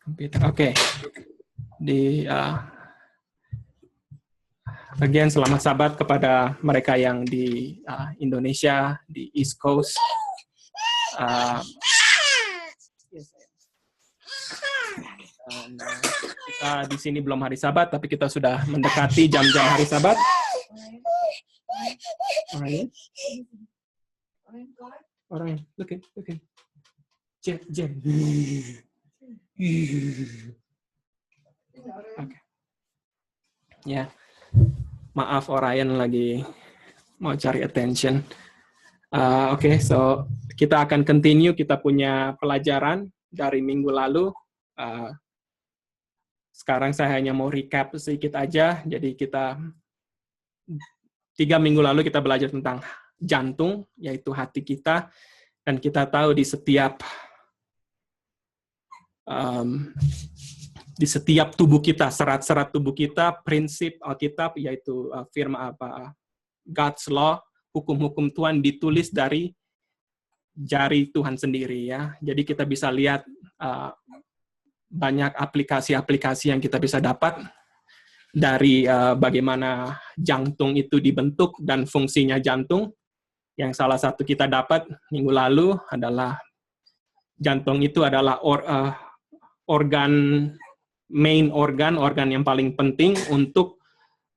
Komputer. Oke. Di bagian selamat Sabat kepada mereka yang di Indonesia, di East Coast. Kita di sini belum hari Sabat, tapi kita sudah mendekati jam-jam hari Sabat. Orang, look at. Jen. Okay. Ya, maaf Orion lagi mau cari attention. Oke, so kita akan continue. Kita punya pelajaran dari minggu lalu. Sekarang saya hanya mau recap sedikit aja. Jadi 3 minggu lalu kita belajar tentang jantung, yaitu hati kita. Dan kita tahu di setiap tubuh kita, serat-serat tubuh kita, prinsip Alkitab, yaitu firman God's Law, hukum-hukum Tuhan ditulis dari jari Tuhan sendiri, ya. Jadi kita bisa lihat banyak aplikasi-aplikasi yang kita bisa dapat dari bagaimana jantung itu dibentuk dan fungsinya jantung. Yang salah satu kita dapat minggu lalu adalah jantung itu adalah main organ yang paling penting untuk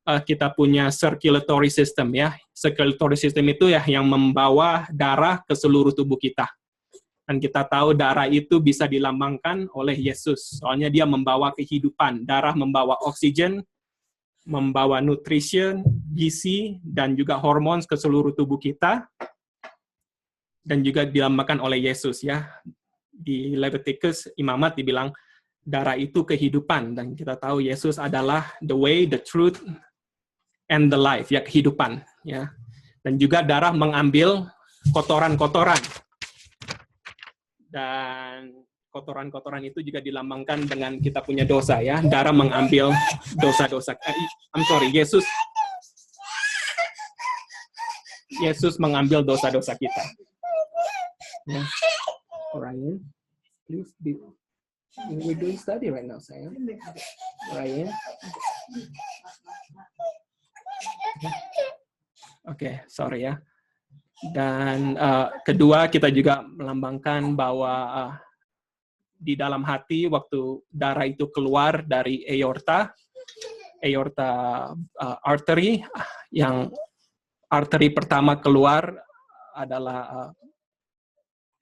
kita punya circulatory system, ya. Circulatory system itu ya yang membawa darah ke seluruh tubuh kita. Dan kita tahu darah itu bisa dilambangkan oleh Yesus. Soalnya dia membawa kehidupan. Darah membawa oksigen, membawa nutrition, gizi, dan juga hormon ke seluruh tubuh kita. Dan juga dilambangkan oleh Yesus, ya. Di Leviticus, Imamat dibilang, darah itu kehidupan. Dan kita tahu Yesus adalah the way, the truth, and the life, ya, kehidupan. Ya. Dan juga darah mengambil kotoran-kotoran. Dan kotoran-kotoran itu juga dilambangkan dengan kita punya dosa, ya. Darah mengambil dosa-dosa. Yesus mengambil dosa-dosa kita. Ya. Ryan, please be. We're doing study right now, sayang. Ryan. Oke, sorry ya. Dan kedua, kita juga melambangkan bahwa di dalam hati waktu darah itu keluar dari aorta artery, yang arteri pertama keluar adalah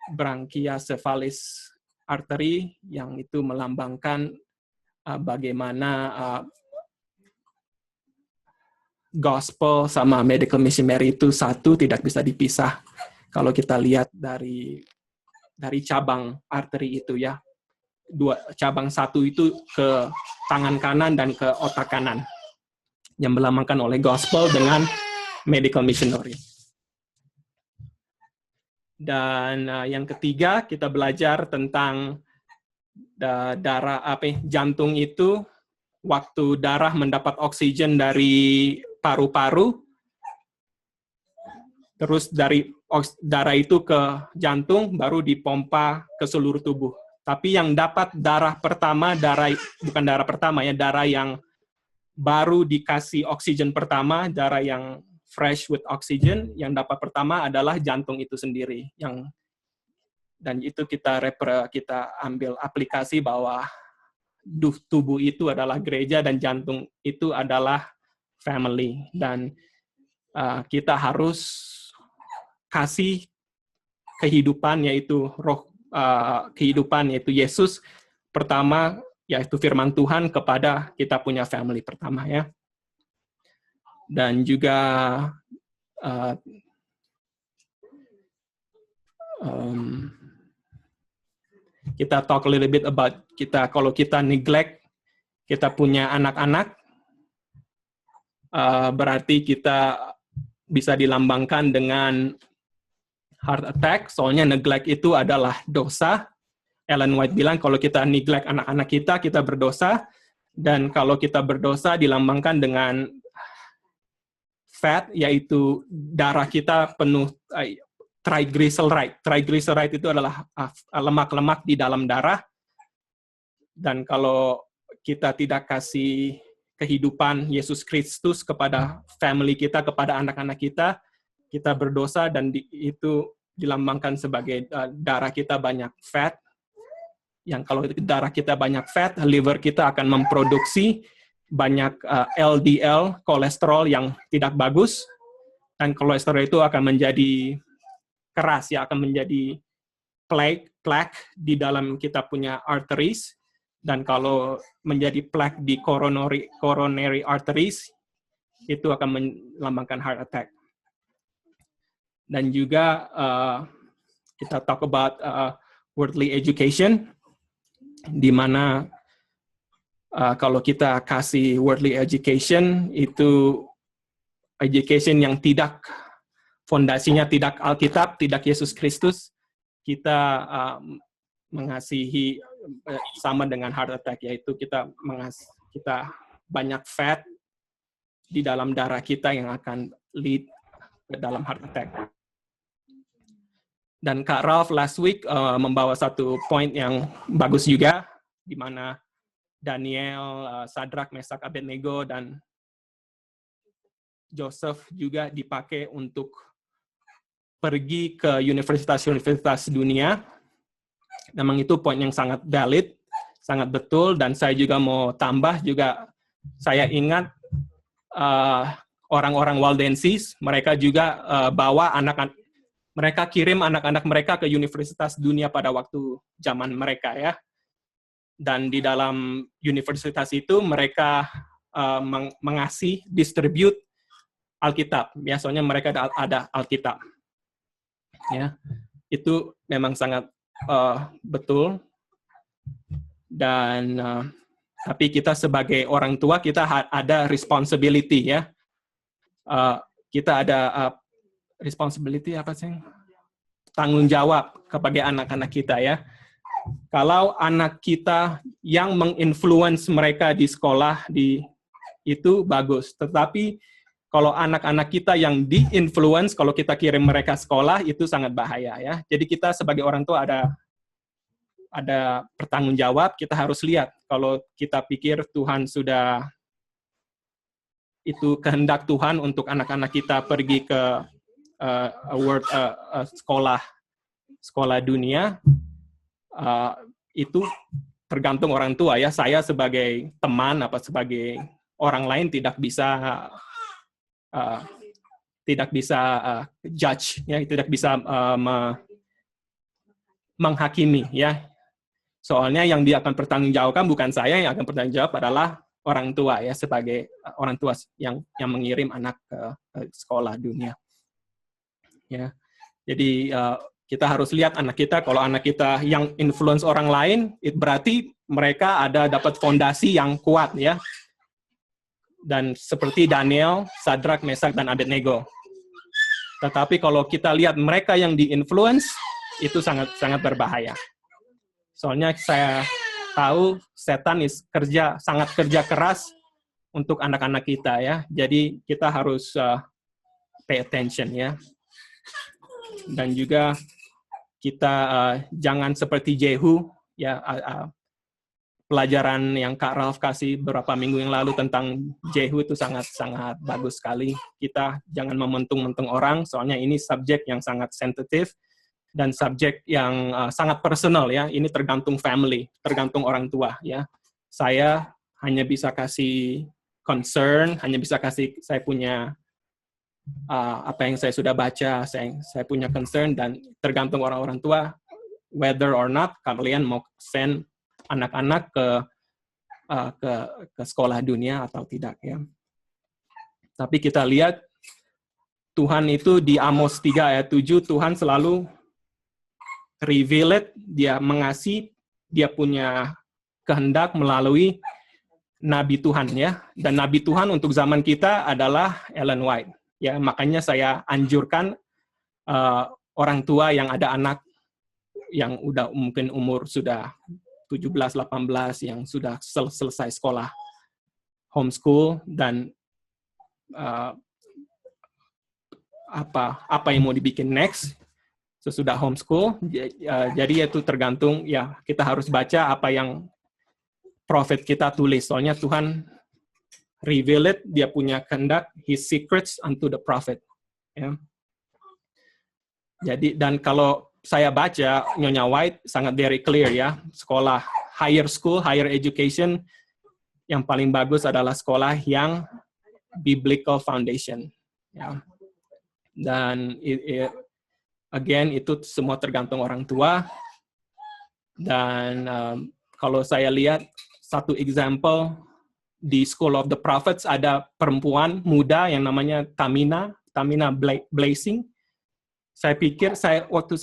branchiacephalus artery, yang itu melambangkan bagaimana gospel sama medical missionary itu satu, tidak bisa dipisah. Kalau kita lihat dari cabang arteri itu, ya, cabang satu itu ke tangan kanan dan ke otak kanan, yang melambangkan oleh gospel dengan medical missionary. Dan yang ketiga, kita belajar tentang jantung itu, waktu darah mendapat oksigen dari paru-paru, terus dari darah itu ke jantung, baru dipompa ke seluruh tubuh. Tapi yang dapat darah yang baru dikasih oksigen pertama, darah yang fresh with oxygen, yang dapat pertama adalah jantung itu sendiri. Dan itu kita ambil aplikasi bahwa tubuh itu adalah gereja dan jantung itu adalah family. Dan kita harus kasih kehidupan, yaitu kehidupan, yaitu Yesus pertama, yaitu firman Tuhan, kepada kita punya family pertama, ya. Dan juga kita talk a little bit about kalau kita neglect, kita punya anak-anak, berarti kita bisa dilambangkan dengan heart attack, soalnya neglect itu adalah dosa. Ellen White bilang kalau kita neglect anak-anak kita berdosa, dan kalau kita berdosa dilambangkan dengan fat, yaitu darah kita penuh triglyceride. Triglyceride itu adalah lemak-lemak di dalam darah. Dan kalau kita tidak kasih kehidupan Yesus Kristus kepada family kita, kepada anak-anak kita, kita berdosa dan itu dilambangkan sebagai darah kita banyak fat. Yang kalau darah kita banyak fat, liver kita akan memproduksi banyak LDL, kolesterol yang tidak bagus, dan kolesterol itu akan menjadi keras, ya, akan menjadi plaque di dalam kita punya arteries, dan kalau menjadi plaque di coronary arteries, itu akan melambangkan heart attack. Dan juga kita talk about worldly education, di mana kalau kita kasih worldly education, itu education yang tidak, fondasinya tidak Alkitab, tidak Yesus Kristus, kita mengasihi sama dengan heart attack, yaitu kita banyak fat di dalam darah kita yang akan lead ke dalam heart attack. Dan Kak Ralph last week membawa satu point yang bagus juga, di mana Daniel, Sadrak, Mesak, Abednego, dan Joseph juga dipakai untuk pergi ke universitas-universitas dunia. Memang itu poin yang sangat valid, sangat betul, dan saya juga mau tambah juga, saya ingat orang-orang Waldenses, mereka juga mereka kirim anak-anak mereka ke universitas dunia pada waktu zaman mereka, ya. Dan di dalam universitas itu mereka mengasih, distribute Alkitab. Biasanya mereka ada Alkitab. Ya, itu memang sangat betul. Dan tapi kita sebagai orang tua, kita ada responsibility, ya. Kita ada responsibility apa sih? Tanggung jawab kepada anak-anak kita, ya. Kalau anak kita yang menginfluence mereka di sekolah, itu bagus. Tetapi kalau anak-anak kita yang di-influence, kalau kita kirim mereka sekolah, itu sangat bahaya, ya. Jadi kita sebagai orang tua ada pertanggung jawab. Kita harus lihat, kalau kita pikir Tuhan sudah, itu kehendak Tuhan untuk anak-anak kita pergi ke sekolah dunia, itu tergantung orang tua, ya. Saya sebagai teman, sebagai orang lain tidak bisa judge, ya, tidak bisa menghakimi, ya. Soalnya yang dia akan bertanggungjawabkan bukan saya, yang akan bertanggung jawab adalah orang tua, ya, sebagai orang tua yang mengirim anak ke sekolah dunia, ya. Jadi kita harus lihat anak kita, kalau anak kita yang influence orang lain, berarti mereka dapat fondasi yang kuat, ya. Dan seperti Daniel, Sadrak, Mesak, dan Abednego. Tetapi kalau kita lihat mereka yang di-influence, itu sangat berbahaya. Soalnya saya tahu setan sangat kerja keras untuk anak-anak kita, ya. Jadi kita harus pay attention, ya. Dan juga kita jangan seperti Jehu, ya. Pelajaran yang Kak Ralph kasih beberapa minggu yang lalu tentang Jehu itu sangat-sangat bagus sekali. Kita jangan mementung-mentung orang, soalnya ini subjek yang sangat sensitif dan subjek yang sangat personal, ya. Ini tergantung family, tergantung orang tua, ya. Saya hanya bisa kasih concern, hanya bisa kasih saya punya apa yang saya sudah baca, saya punya concern, dan tergantung orang-orang tua whether or not kalian mau send anak-anak ke sekolah dunia atau tidak, ya. Tapi kita lihat Tuhan itu di Amos 3 ayat 7, Tuhan selalu reveal it, dia mengasihi, dia punya kehendak melalui nabi Tuhan, ya. Dan nabi Tuhan untuk zaman kita adalah Ellen White, ya. Makanya saya anjurkan orang tua yang ada anak yang udah mungkin umur sudah 17-18 yang sudah selesai sekolah homeschool, dan apa yang mau dibikin next sesudah homeschool. Jadi itu tergantung, ya, kita harus baca apa yang prophet kita tulis. Soalnya Tuhan reveal it, dia punya kehendak, his secrets unto the prophet. Ya. Jadi, dan kalau saya baca Nyonya White sangat very clear ya, sekolah higher school, higher education, yang paling bagus adalah sekolah yang biblical foundation. Ya. Dan again, itu semua tergantung orang tua. Dan kalau saya lihat satu example di School of the Prophets, ada perempuan muda yang namanya Tamina Blazing. Saya pikir, waktu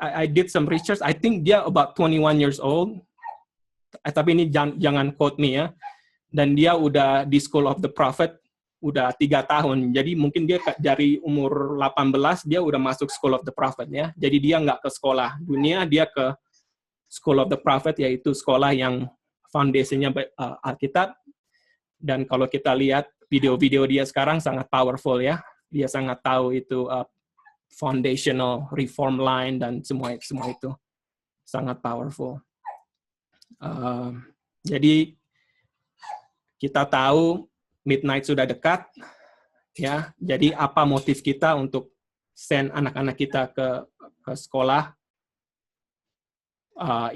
I did some research, I think dia about 21 years old. Tapi ini jangan quote me ya. Dan dia udah di School of the Prophet udah 3 tahun. Jadi mungkin dia dari umur 18 dia udah masuk School of the Prophet ya. Jadi dia nggak ke sekolah dunia, dia ke School of the Prophet, yaitu sekolah yang foundation-nya Alkitab. Dan kalau kita lihat video-video dia sekarang sangat powerful ya. Dia sangat tahu itu foundational reform line dan semua itu sangat powerful. Jadi kita tahu midnight sudah dekat, ya. Jadi apa motif kita untuk send anak-anak kita ke sekolah?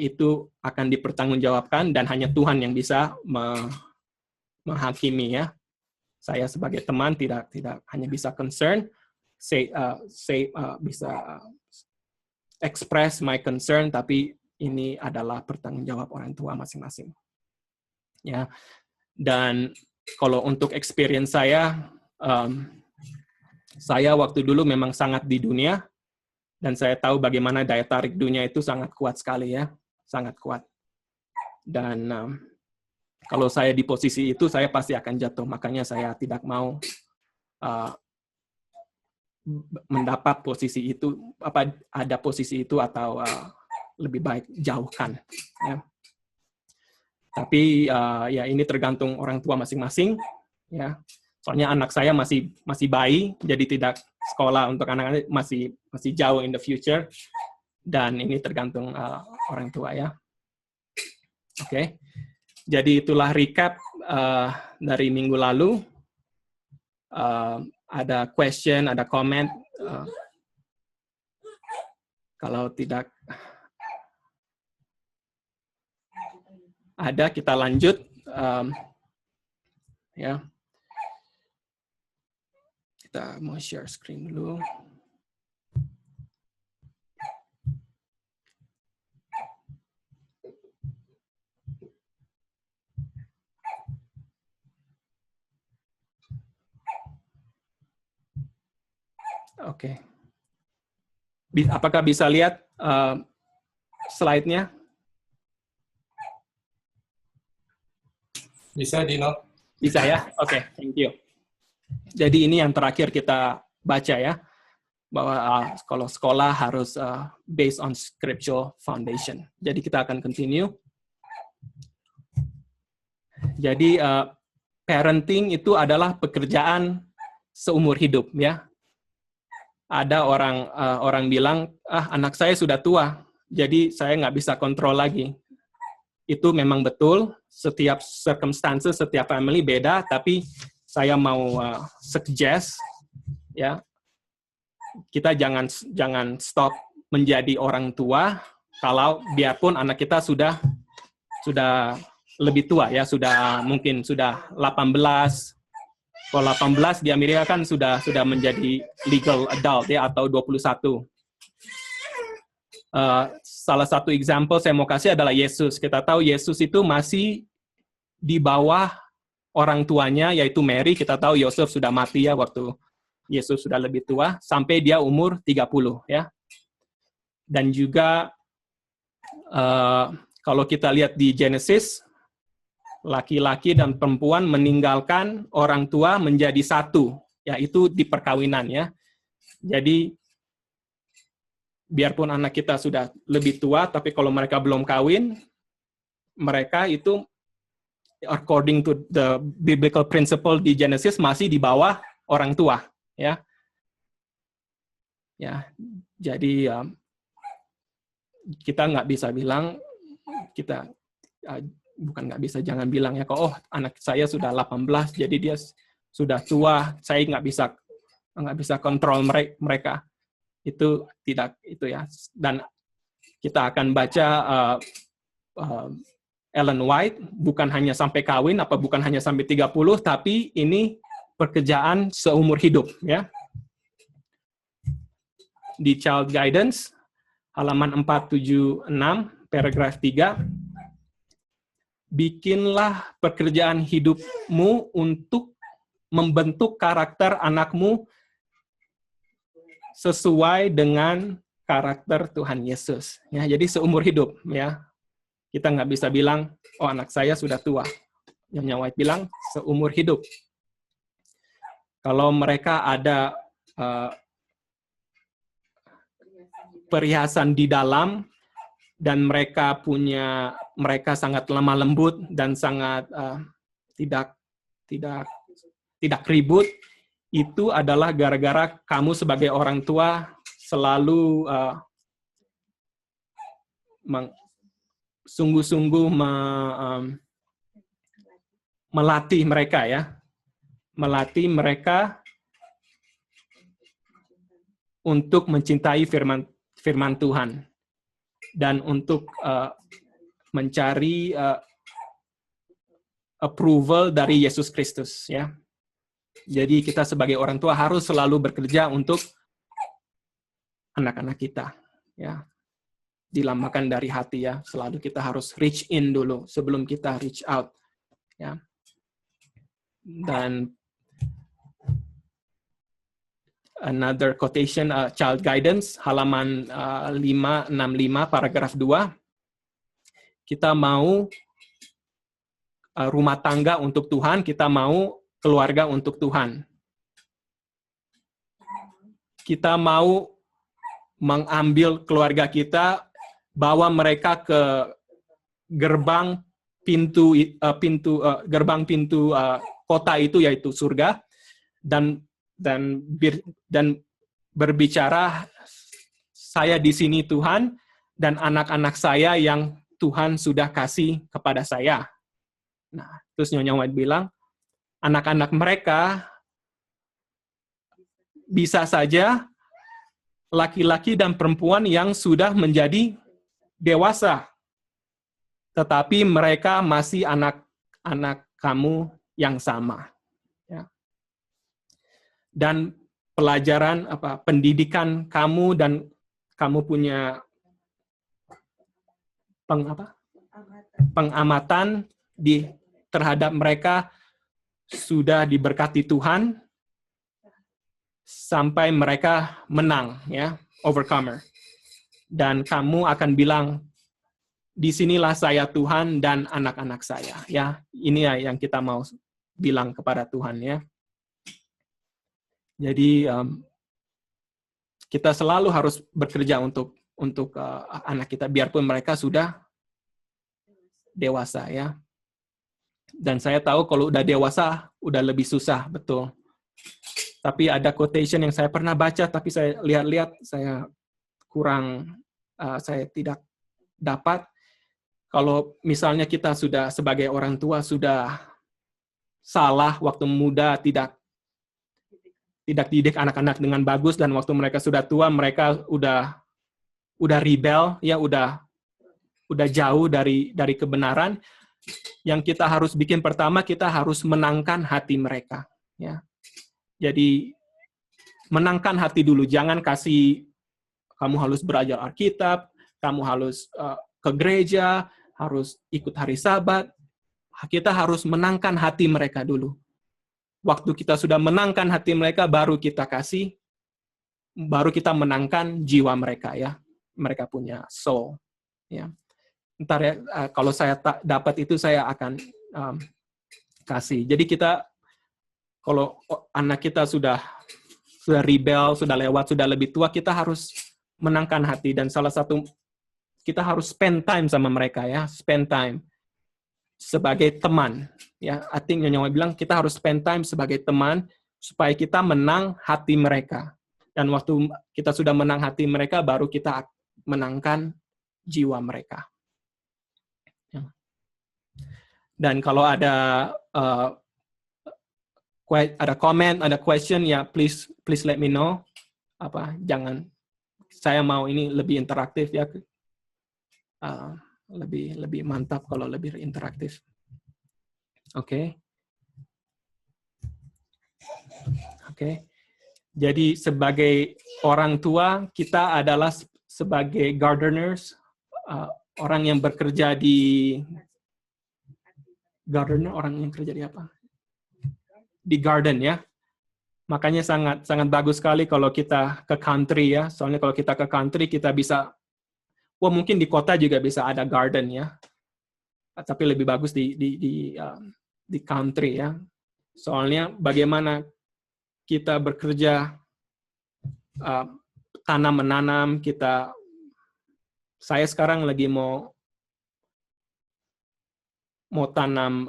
Itu akan dipertanggungjawabkan dan hanya Tuhan yang bisa menghakimi ya. Saya sebagai teman tidak hanya bisa concern, bisa express my concern, tapi ini adalah pertanggungjawab orang tua masing-masing. Ya. Dan kalau untuk experience saya waktu dulu memang sangat di dunia, dan saya tahu bagaimana daya tarik dunia itu sangat kuat sekali ya, sangat kuat. Dan kalau saya di posisi itu, saya pasti akan jatuh. Makanya saya tidak mau mendapat posisi itu, ada posisi itu atau lebih baik jauhkan. Ya. Tapi ya ini tergantung orang tua masing-masing. Ya. Soalnya anak saya masih bayi, jadi tidak sekolah untuk anak-anak masih jauh in the future. Dan ini tergantung orang tua ya. Oke. Jadi itulah recap dari minggu lalu. Ada question, ada comment. Kalau tidak ada, kita lanjut. Ya. Kita mau share screen dulu. Oke. Apakah bisa lihat slide-nya? Bisa, Dino. Bisa ya? Oke, thank you. Jadi ini yang terakhir kita baca ya, bahwa kalau sekolah harus based on scriptural foundation. Jadi kita akan continue. Jadi parenting itu adalah pekerjaan seumur hidup ya. Ada orang bilang, anak saya sudah tua, jadi saya nggak bisa kontrol lagi. Itu memang betul, setiap circumstances, setiap family beda, tapi saya mau suggest, ya, kita jangan stop menjadi orang tua, kalau biarpun anak kita sudah lebih tua, ya, mungkin sudah 18. Kalau 18 di Amerika kan sudah menjadi legal adult ya, atau 21. Salah satu example saya mau kasih adalah Yesus. Kita tahu Yesus itu masih di bawah orang tuanya, yaitu Mary. Kita tahu Yosef sudah mati ya waktu Yesus sudah lebih tua, sampai dia umur 30 ya. Dan juga kalau kita lihat di Genesis, laki-laki dan perempuan meninggalkan orang tua menjadi satu, yaitu di perkawinan ya. Jadi biarpun anak kita sudah lebih tua, tapi kalau mereka belum kawin, mereka itu according to the biblical principle di Genesis masih di bawah orang tua ya. Ya, jadi kita nggak bisa bilang kita bukan nggak bisa, jangan bilang ya, oh anak saya sudah 18, jadi dia sudah tua, saya nggak bisa kontrol mereka. Itu tidak itu ya. Dan kita akan baca Ellen White, bukan hanya sampai kawin, bukan hanya sampai 30, tapi ini pekerjaan seumur hidup, ya. Di Child Guidance, halaman 476, paragraf 3, bikinlah pekerjaan hidupmu untuk membentuk karakter anakmu sesuai dengan karakter Tuhan Yesus. Ya, jadi seumur hidup, ya. Kita nggak bisa bilang, oh anak saya sudah tua. Nyonya White bilang, seumur hidup. Kalau mereka ada perhiasan di dalam, dan mereka sangat lemah lembut dan sangat tidak ribut, itu adalah gara-gara kamu sebagai orang tua selalu sungguh-sungguh melatih mereka, ya, melatih mereka untuk mencintai firman Tuhan dan untuk mencari approval dari Yesus Kristus, ya. Jadi kita sebagai orang tua harus selalu bekerja untuk anak-anak kita, ya. Dilambangkan dari hati, ya. Selalu kita harus reach in dulu sebelum kita reach out, ya. Dan another quotation, Child Guidance, halaman 565, paragraf 2. Kita mau rumah tangga untuk Tuhan, kita mau keluarga untuk Tuhan. Kita mau mengambil keluarga kita, bawa mereka ke gerbang pintu kota itu, yaitu surga, dan berbicara, saya di sini Tuhan, dan anak-anak saya yang Tuhan sudah kasih kepada saya. Nah, terus Nyonya White bilang, anak-anak mereka bisa saja laki-laki dan perempuan yang sudah menjadi dewasa, tetapi mereka masih anak-anak kamu yang sama. Ya. Dan pelajaran pendidikan kamu, dan kamu punya pengamatan terhadap mereka sudah diberkati Tuhan sampai mereka menang, ya, overcomer. Dan kamu akan bilang, disinilah saya Tuhan dan anak-anak saya, ya. Ini ya yang kita mau bilang kepada Tuhan, ya. Jadi kita selalu harus bekerja untuk anak kita, biarpun mereka sudah dewasa, ya. Dan saya tahu kalau udah dewasa udah lebih susah, betul. Tapi ada quotation yang saya pernah baca, tapi saya lihat-lihat saya saya tidak dapat. Kalau misalnya kita sudah sebagai orang tua sudah salah waktu muda, tidak didik anak-anak dengan bagus, dan waktu mereka sudah tua mereka udah rebel, ya, udah jauh dari kebenaran. Yang kita harus bikin pertama, kita harus menangkan hati mereka, ya. Jadi menangkan hati dulu, jangan kasih kamu harus belajar Alkitab, kamu harus ke gereja, harus ikut hari Sabat. Kita harus menangkan hati mereka dulu. Waktu kita sudah menangkan hati mereka, baru kita menangkan jiwa mereka, ya. Mereka punya soul, ya. Ntar ya, kalau saya dapat itu saya akan kasih. Jadi kalau anak kita sudah rebel, sudah lewat, sudah lebih tua, kita harus menangkan hati. Dan salah satu, kita harus spend time sama mereka, ya. Spend time sebagai teman, ya. I think Nyonya bilang kita harus spend time sebagai teman supaya kita menang hati mereka. Dan waktu kita sudah menang hati mereka, baru kita menangkan jiwa mereka. Dan kalau ada comment, ada question, ya please let me know. Jangan, saya mau ini lebih interaktif ya. Lebih mantap kalau lebih interaktif. Oke. Jadi sebagai orang tua, kita adalah sebagai gardeners, orang yang bekerja di gardener, orang yang kerja di apa? Di garden ya. Makanya sangat bagus sekali kalau kita ke country ya. Soalnya kalau kita ke country kita bisa, mungkin di kota juga bisa ada garden ya. Tapi lebih bagus di country ya. Soalnya bagaimana kita bekerja tanam-menanam, saya sekarang lagi mau tanam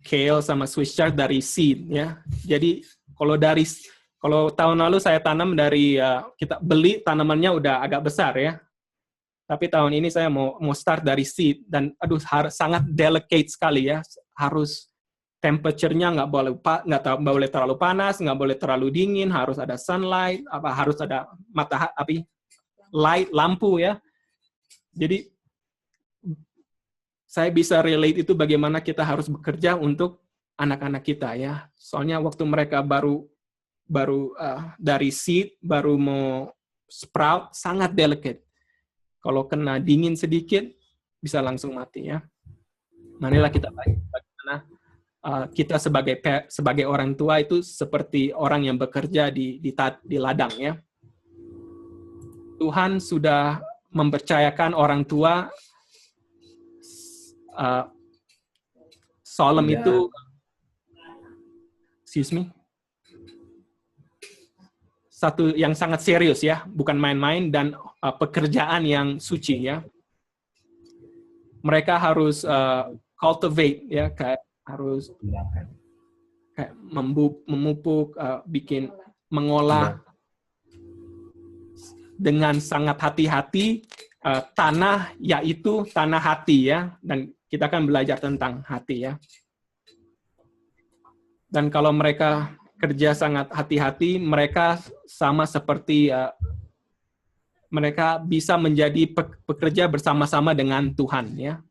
kale sama Swiss chard dari seed ya. Jadi kalau tahun lalu saya tanam dari kita beli tanamannya udah agak besar ya. Tapi tahun ini saya mau start dari seed dan sangat delicate sekali ya. Harus temperature-nya nggak boleh terlalu panas, nggak boleh terlalu dingin, harus ada sunlight, harus ada light, lampu ya. Jadi saya bisa relate itu bagaimana kita harus bekerja untuk anak-anak kita ya. Soalnya waktu mereka baru dari seed, baru mau sprout, sangat delicate. Kalau kena dingin sedikit, bisa langsung mati ya. Marilah kita bagaimana kita sebagai orang tua itu seperti orang yang bekerja di ladang ya. Tuhan sudah mempercayakan orang tua Solem itu, satu yang sangat serius ya, bukan main-main, dan pekerjaan yang suci ya. Mereka harus cultivate ya, harus memupuk, mengolah dengan sangat hati-hati tanah, yaitu tanah hati ya, dan kita akan belajar tentang hati ya. Dan kalau mereka kerja sangat hati-hati, mereka sama seperti mereka bisa menjadi pekerja bersama-sama dengan Tuhan ya.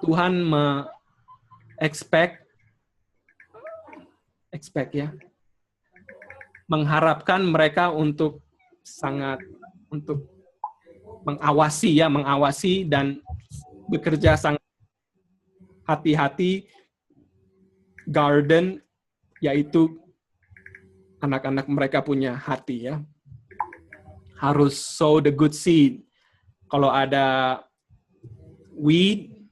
Tuhan expect ya, mengharapkan mereka untuk mengawasi dan bekerja sangat hati-hati, garden, yaitu anak-anak mereka punya hati ya. Harus sow the good seed. Kalau ada weed,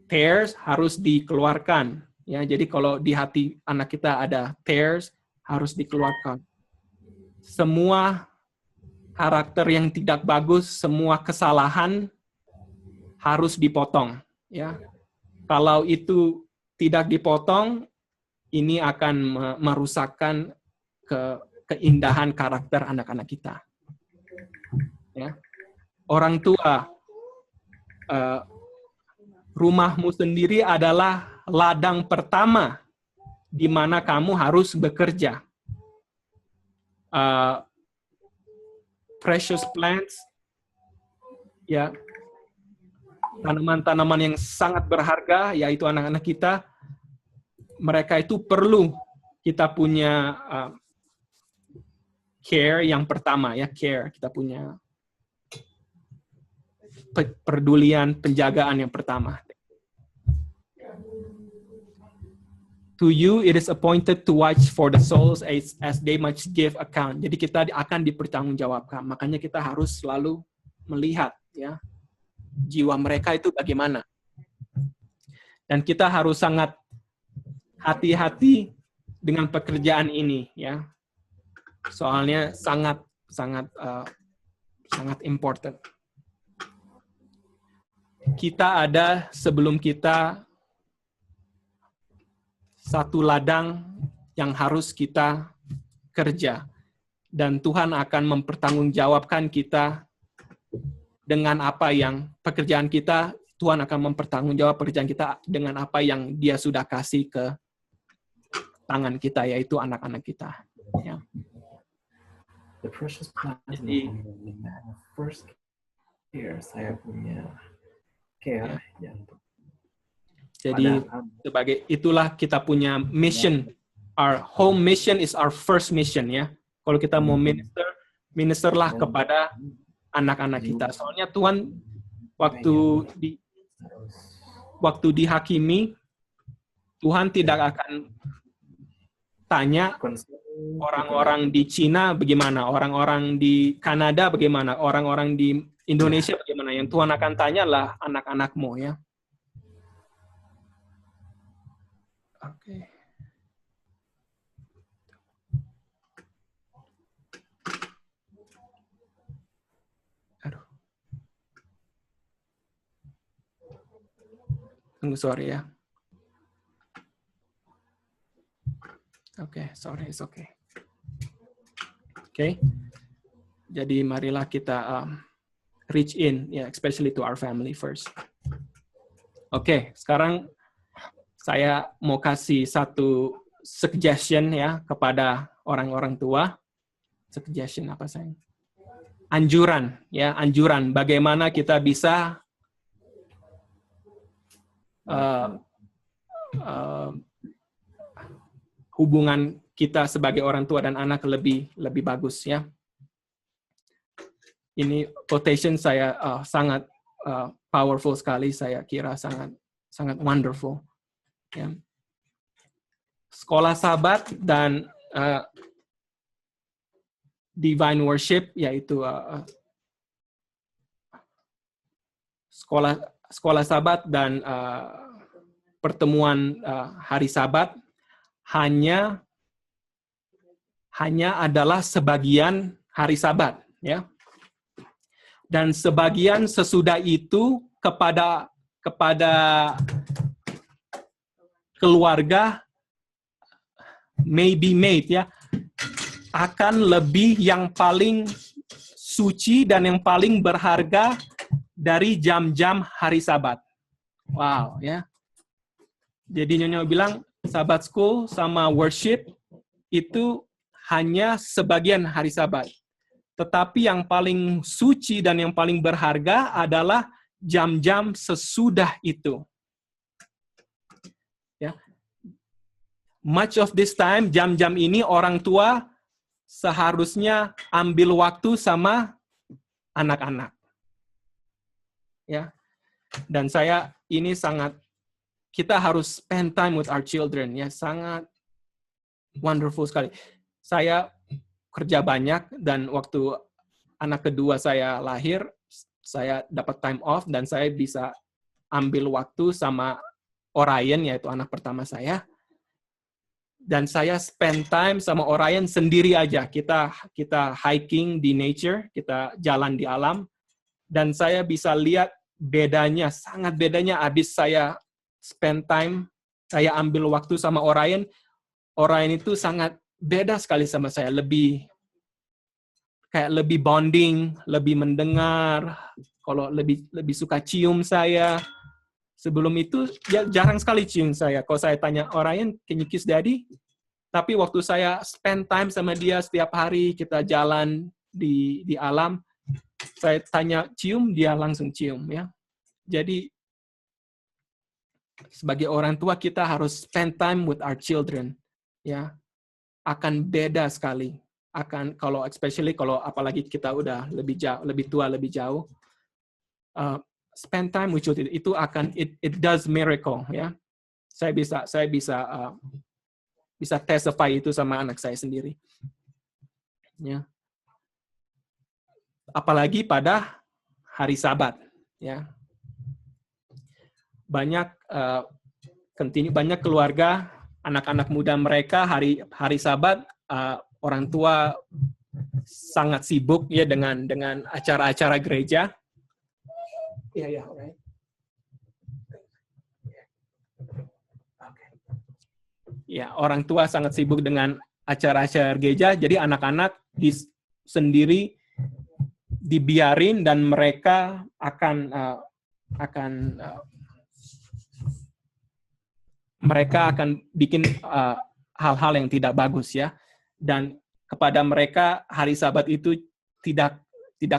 tares, harus dikeluarkan ya. Jadi kalau di hati anak kita ada tares, harus dikeluarkan. Semua karakter yang tidak bagus, semua kesalahan harus dipotong ya. Kalau itu tidak dipotong, ini akan merusakkan keindahan karakter anak-anak kita ya. Orang tua, rumahmu sendiri adalah ladang pertama di mana kamu harus bekerja. Precious plants, ya, tanaman-tanaman yang sangat berharga, yaitu anak-anak kita, mereka itu perlu kita punya care yang pertama, ya, care, kita punya pedulian, penjagaan yang pertama. To you it is appointed to watch for the souls as they must give account. Jadi kita akan dipertanggungjawabkan. Makanya kita harus selalu melihat ya jiwa mereka itu bagaimana. Dan kita harus sangat hati-hati dengan pekerjaan ini ya. Soalnya sangat important. Kita ada sebelum kita satu ladang yang harus kita kerja. dan Tuhan akan mempertanggungjawabkan kita dengan apa yang pekerjaan kita, Tuhan akan mempertanggungjawab pekerjaan kita dengan apa yang Dia sudah kasih ke tangan kita, yaitu anak-anak kita. Ya. The precious plasma Jadi, first care saya punya care yang jadi sebagai itulah kita punya mission. Our home mission is our first mission, ya. Kalau kita mau ministerlah kepada anak-anak kita. Soalnya Tuhan waktu dihakimi, Tuhan tidak akan tanya orang-orang di Cina bagaimana, orang-orang di Kanada bagaimana, orang-orang di Indonesia bagaimana. Yang Tuhan akan tanyalah anak-anakmu, ya. Oke. Aduh. Tunggu, sorry ya. Oke, sorry, it's okay. Oke. Jadi marilah kita reach in, ya, especially to our family first. Oke, sekarang saya mau kasih satu suggestion, ya, kepada orang-orang tua. Suggestion apa, sayang? Anjuran, ya, anjuran bagaimana kita bisa hubungan kita sebagai orang tua dan anak lebih bagus, ya. Ini quotation saya sangat powerful sekali, saya kira sangat wonderful. Ya. Sekolah Sabat dan Divine Worship, yaitu sekolah Sabat dan pertemuan hari Sabat hanya adalah sebagian hari Sabat, ya. Dan sebagian sesudah itu kepada keluarga maybe made, ya, akan lebih yang paling suci dan yang paling berharga dari jam-jam hari Sabat. Wow, ya. Jadi Nyonya bilang Sabat School sama worship itu hanya sebagian hari Sabat. Tetapi yang paling suci dan yang paling berharga adalah jam-jam sesudah itu. Ya. Much of this time, jam-jam ini orang tua seharusnya ambil waktu sama anak-anak. Ya. Dan kita harus spend time with our children, ya, sangat wonderful sekali. Saya kerja banyak dan waktu anak kedua saya lahir, saya dapat time off dan saya bisa ambil waktu sama Orion, yaitu anak pertama saya. Dan saya spend time sama Orion sendiri aja. Kita hiking di nature, kita jalan di alam, dan saya bisa lihat bedanya, sangat bedanya abis saya spend time, saya ambil waktu sama Orion. Orion itu sangat beda sekali sama saya, lebih bonding, lebih mendengar, kalau lebih suka cium saya. Sebelum itu ya jarang sekali cium saya. Kalau saya tanya Orion, can you kiss daddy? Tapi waktu saya spend time sama dia setiap hari, kita jalan di alam, saya tanya cium, dia langsung cium, ya. Jadi sebagai orang tua kita harus spend time with our children, ya. Akan beda sekali. Especially kalau apalagi kita udah lebih tua, lebih jauh. Spend time with children itu akan it does miracle, ya. Saya bisa testify itu sama anak saya sendiri. Ya. Apalagi pada hari Sabat, ya. Banyak keluarga, anak-anak muda mereka hari Sabat, orang tua sangat sibuk, ya, dengan acara-acara gereja. Yeah, right. Okay. Ya, orang tua sangat sibuk dengan acara-acara gereja, jadi anak-anak sendiri dibiarin dan mereka akan bikin hal-hal yang tidak bagus ya. Dan kepada mereka hari Sabat itu tidak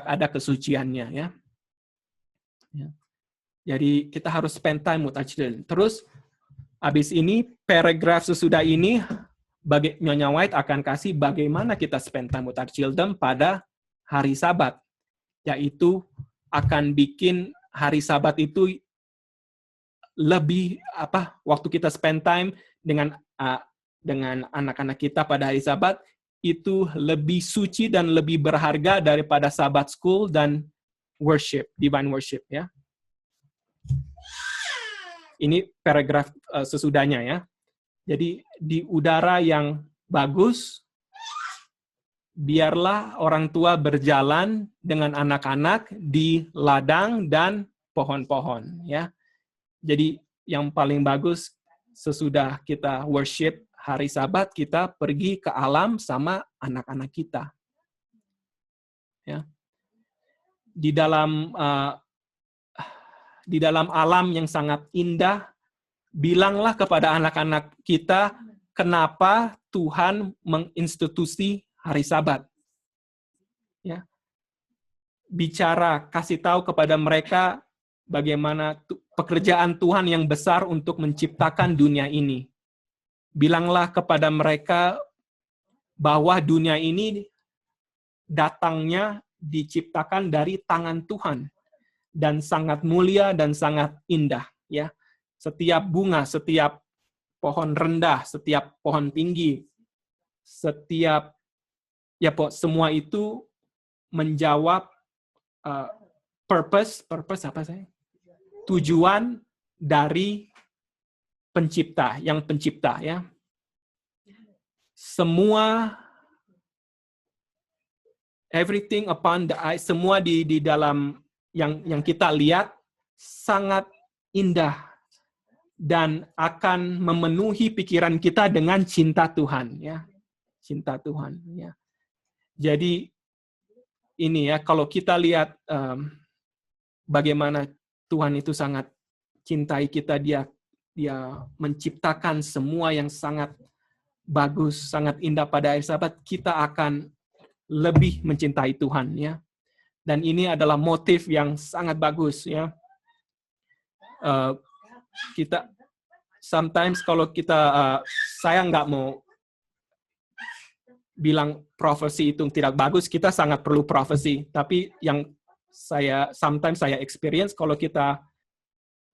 ada kesuciannya ya. Jadi kita harus spend time with our children. Terus habis ini paragraf sesudah ini Nyonya White akan kasih bagaimana kita spend time with our children pada hari Sabat, yaitu akan bikin hari Sabat itu lebih waktu kita spend time dengan anak-anak kita pada hari Sabat itu lebih suci dan lebih berharga daripada Sabbath School dan worship, divine worship ya. Ini paragraf sesudahnya ya. Jadi di udara yang bagus, biarlah orang tua berjalan dengan anak-anak di ladang dan pohon-pohon ya. Jadi yang paling bagus sesudah kita worship hari Sabat, kita pergi ke alam sama anak-anak kita. Ya. Di dalam alam yang sangat indah, bilanglah kepada anak-anak kita kenapa Tuhan menginstitusi hari Sabat. Ya. Bicara, kasih tahu kepada mereka bagaimana pekerjaan Tuhan yang besar untuk menciptakan dunia ini. Bilanglah kepada mereka bahwa dunia ini datangnya diciptakan dari tangan Tuhan dan sangat mulia dan sangat indah ya. Setiap bunga, setiap pohon rendah, setiap pohon tinggi, setiap semua itu menjawab purpose apa saya? Tujuan dari pencipta, yang pencipta ya. Semua everything upon the eye, semua di dalam yang kita lihat sangat indah dan akan memenuhi pikiran kita dengan cinta Tuhan ya. Cinta Tuhan ya. Jadi ini ya, kalau kita lihat bagaimana Tuhan itu sangat cintai kita, dia menciptakan semua yang sangat bagus, sangat indah pada hari Sabat, kita akan lebih mencintai Tuhan ya. Dan ini adalah motif yang sangat bagus ya. Kita sometimes kalau kita saya nggak mau bilang profesi itu tidak bagus, kita sangat perlu profesi. Tapi yang sometimes saya experience kalau kita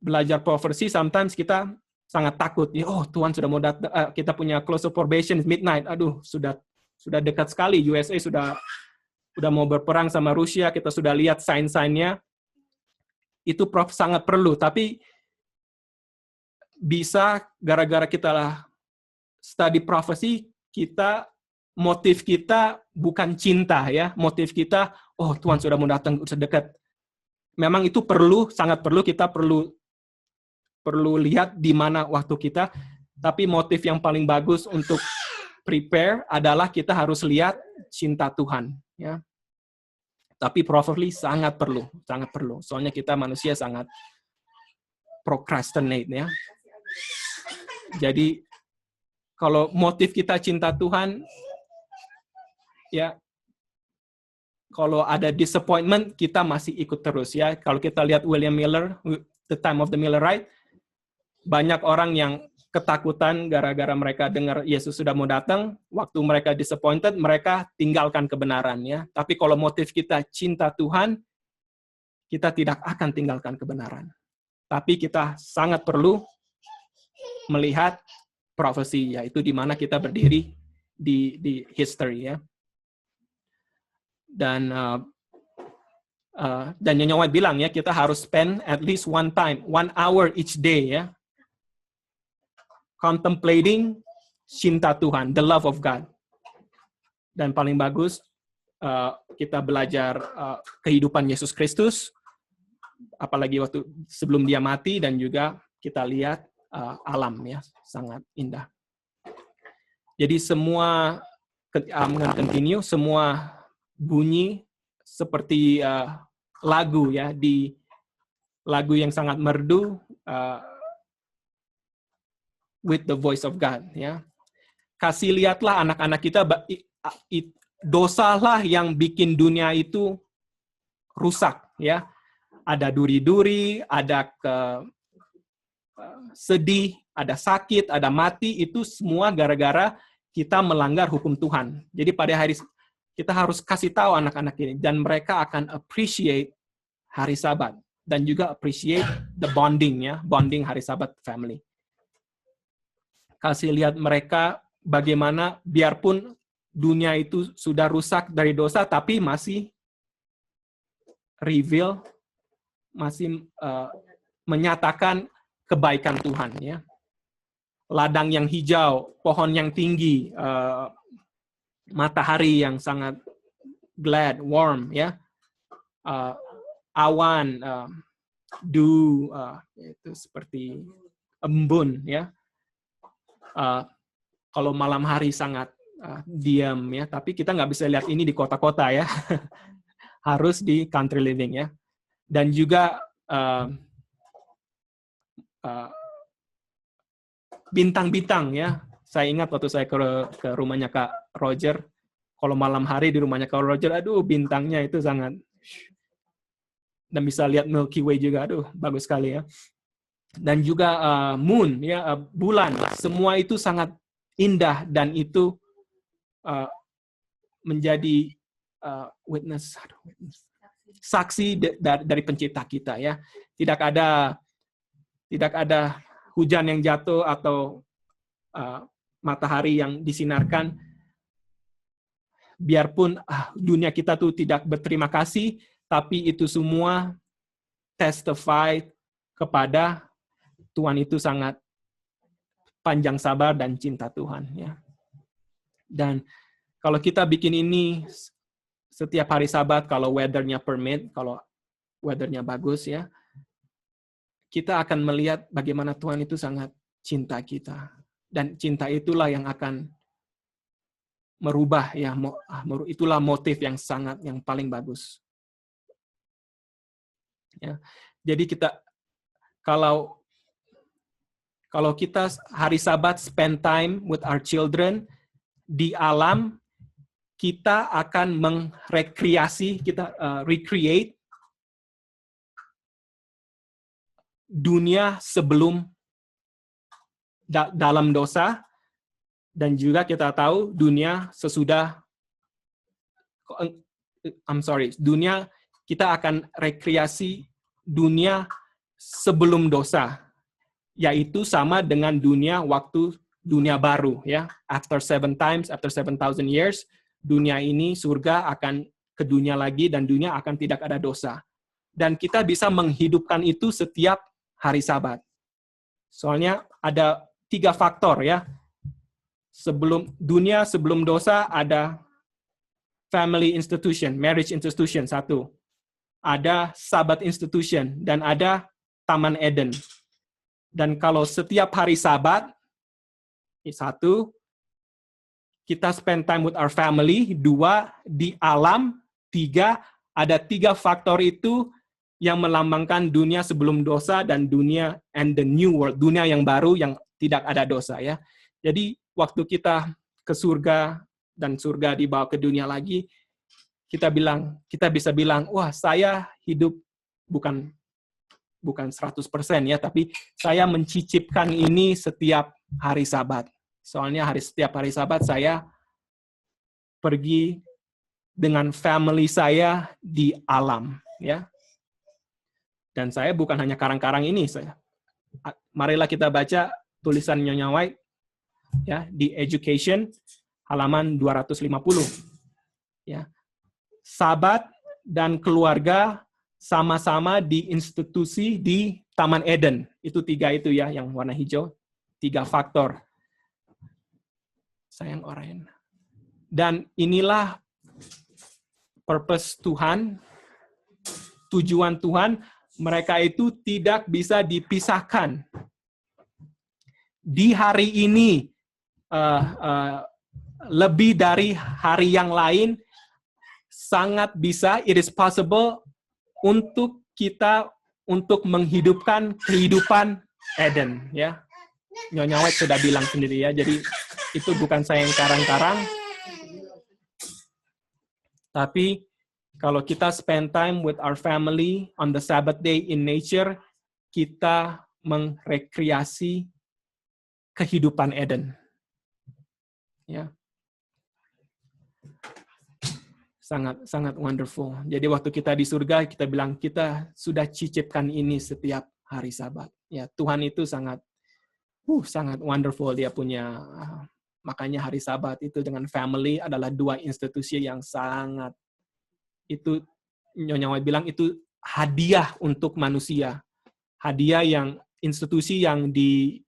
belajar profesi, sometimes kita sangat takut. Ya, oh Tuhan sudah mau datang, kita punya close of probation midnight. Aduh, sudah dekat sekali. USA sudah mau berperang sama Rusia. Kita sudah lihat sign-sign-nya. Itu sangat perlu. Tapi bisa gara-gara kita study profesi, motif kita bukan cinta ya. Motif kita, oh Tuhan sudah mau datang, sudah dekat. Memang itu sangat perlu, kita perlu lihat di mana waktu kita, tapi motif yang paling bagus untuk prepare adalah kita harus lihat cinta Tuhan ya. Tapi probably sangat perlu. Soalnya kita manusia sangat procrastinate ya. Jadi kalau motif kita cinta Tuhan ya, kalau ada disappointment kita masih ikut terus ya. Kalau kita lihat William Miller, The Time of the Millerite, banyak orang yang ketakutan gara-gara mereka dengar Yesus sudah mau datang. Waktu mereka disappointed, mereka tinggalkan kebenaran ya. Tapi kalau motif kita cinta Tuhan, kita tidak akan tinggalkan kebenaran. Tapi kita sangat perlu melihat profesi, yaitu di mana kita berdiri di history ya. Dan Nyonya White bilang ya, kita harus spend at least 1 hour each day ya, contemplating cinta Tuhan, the love of God. Dan paling bagus kita belajar kehidupan Yesus Kristus, apalagi waktu sebelum dia mati, dan juga kita lihat alam ya, sangat indah. Jadi semua continue, semua bunyi seperti lagu ya, di lagu yang sangat merdu with the voice of God ya. Kasih lihatlah anak-anak kita, dosalah yang bikin dunia itu rusak ya. Ada duri-duri, ada sedih, ada sakit, ada mati, itu semua gara-gara kita melanggar hukum Tuhan. Jadi pada hari kita harus kasih tahu anak-anak ini, dan mereka akan appreciate hari Sabat dan juga appreciate the bonding ya, bonding hari Sabat family. Kasih lihat mereka bagaimana biarpun dunia itu sudah rusak dari dosa, tapi masih reveal, masih menyatakan kebaikan Tuhan ya. Ladang yang hijau, pohon yang tinggi, matahari yang sangat glad, warm ya, awan, dew, itu seperti embun ya. Kalau malam hari sangat diam ya, tapi kita nggak bisa lihat ini di kota-kota ya, harus di country living ya. Dan juga bintang-bintang ya. Saya ingat waktu saya ke rumahnya Kak Roger, kalau malam hari di rumahnya Kak Roger, aduh bintangnya itu sangat, dan bisa lihat Milky Way juga, aduh bagus sekali ya. Dan juga moon ya, bulan, semua itu sangat indah, dan itu menjadi witness, saksi dari pencipta kita ya. Tidak ada hujan yang jatuh atau matahari yang disinarkan, biarpun dunia kita tuh tidak berterima kasih, tapi itu semua testify kepada Tuhan itu sangat panjang sabar dan cinta Tuhan ya. Dan kalau kita bikin ini setiap hari Sabat, kalau weather-nya permit, kalau weather-nya bagus ya, kita akan melihat bagaimana Tuhan itu sangat cinta kita. Dan cinta itulah yang akan merubah ya, itulah motif yang paling bagus. Ya. Jadi kita kalau kita hari Sabat spend time with our children di alam, kita akan mengrekreasi, kita recreate dunia sebelum dalam dosa, dan juga kita tahu dunia sesudah, dunia, kita akan rekreasi dunia sebelum dosa, yaitu sama dengan dunia waktu dunia baru ya. After 7 times, after 7,000 years, dunia ini, surga akan ke dunia lagi, dan dunia akan tidak ada dosa. Dan kita bisa menghidupkan itu setiap hari Sabat. Soalnya ada 3 faktor ya. Sebelum dosa ada family institution, marriage institution 1. Ada Sabat institution, dan ada Taman Eden. Dan kalau setiap hari Sabat, 1, kita spend time with our family, 2, di alam, 3, ada 3 faktor itu yang melambangkan dunia sebelum dosa dan dunia and the new world, dunia yang baru yang tidak ada dosa ya. Jadi waktu kita ke surga dan surga dibawa ke dunia lagi, kita bisa bilang, wah saya hidup bukan 100% ya, tapi saya mencicipkan ini setiap hari Sabat. Soalnya setiap hari Sabat saya pergi dengan family saya di alam ya. Dan saya bukan hanya karang-karang ini, marilah kita baca tulisan Nyonya White ya di Education halaman 250 ya. Sabat dan keluarga sama-sama di institusi di Taman Eden. Itu 3 itu ya, yang warna hijau. 3 faktor. Sayang orang. Dan inilah purpose Tuhan, tujuan Tuhan, mereka itu tidak bisa dipisahkan. Di hari ini, lebih dari hari yang lain, sangat bisa, it is possible untuk kita untuk menghidupkan kehidupan Eden, ya. Nyonya White sudah bilang sendiri ya, jadi itu bukan saya yang karang-karang, tapi kalau kita spend time with our family on the Sabbath day in nature, kita mengrekreasi kehidupan Eden. Ya. Sangat wonderful. Jadi waktu kita di surga, kita bilang kita sudah cicipkan ini setiap hari Sabat. Ya, Tuhan itu sangat wonderful. Dia punya, makanya hari Sabat itu dengan family adalah dua institusi yang sangat, itu Nyonya White bilang itu hadiah untuk manusia. Hadiah yang, institusi yang di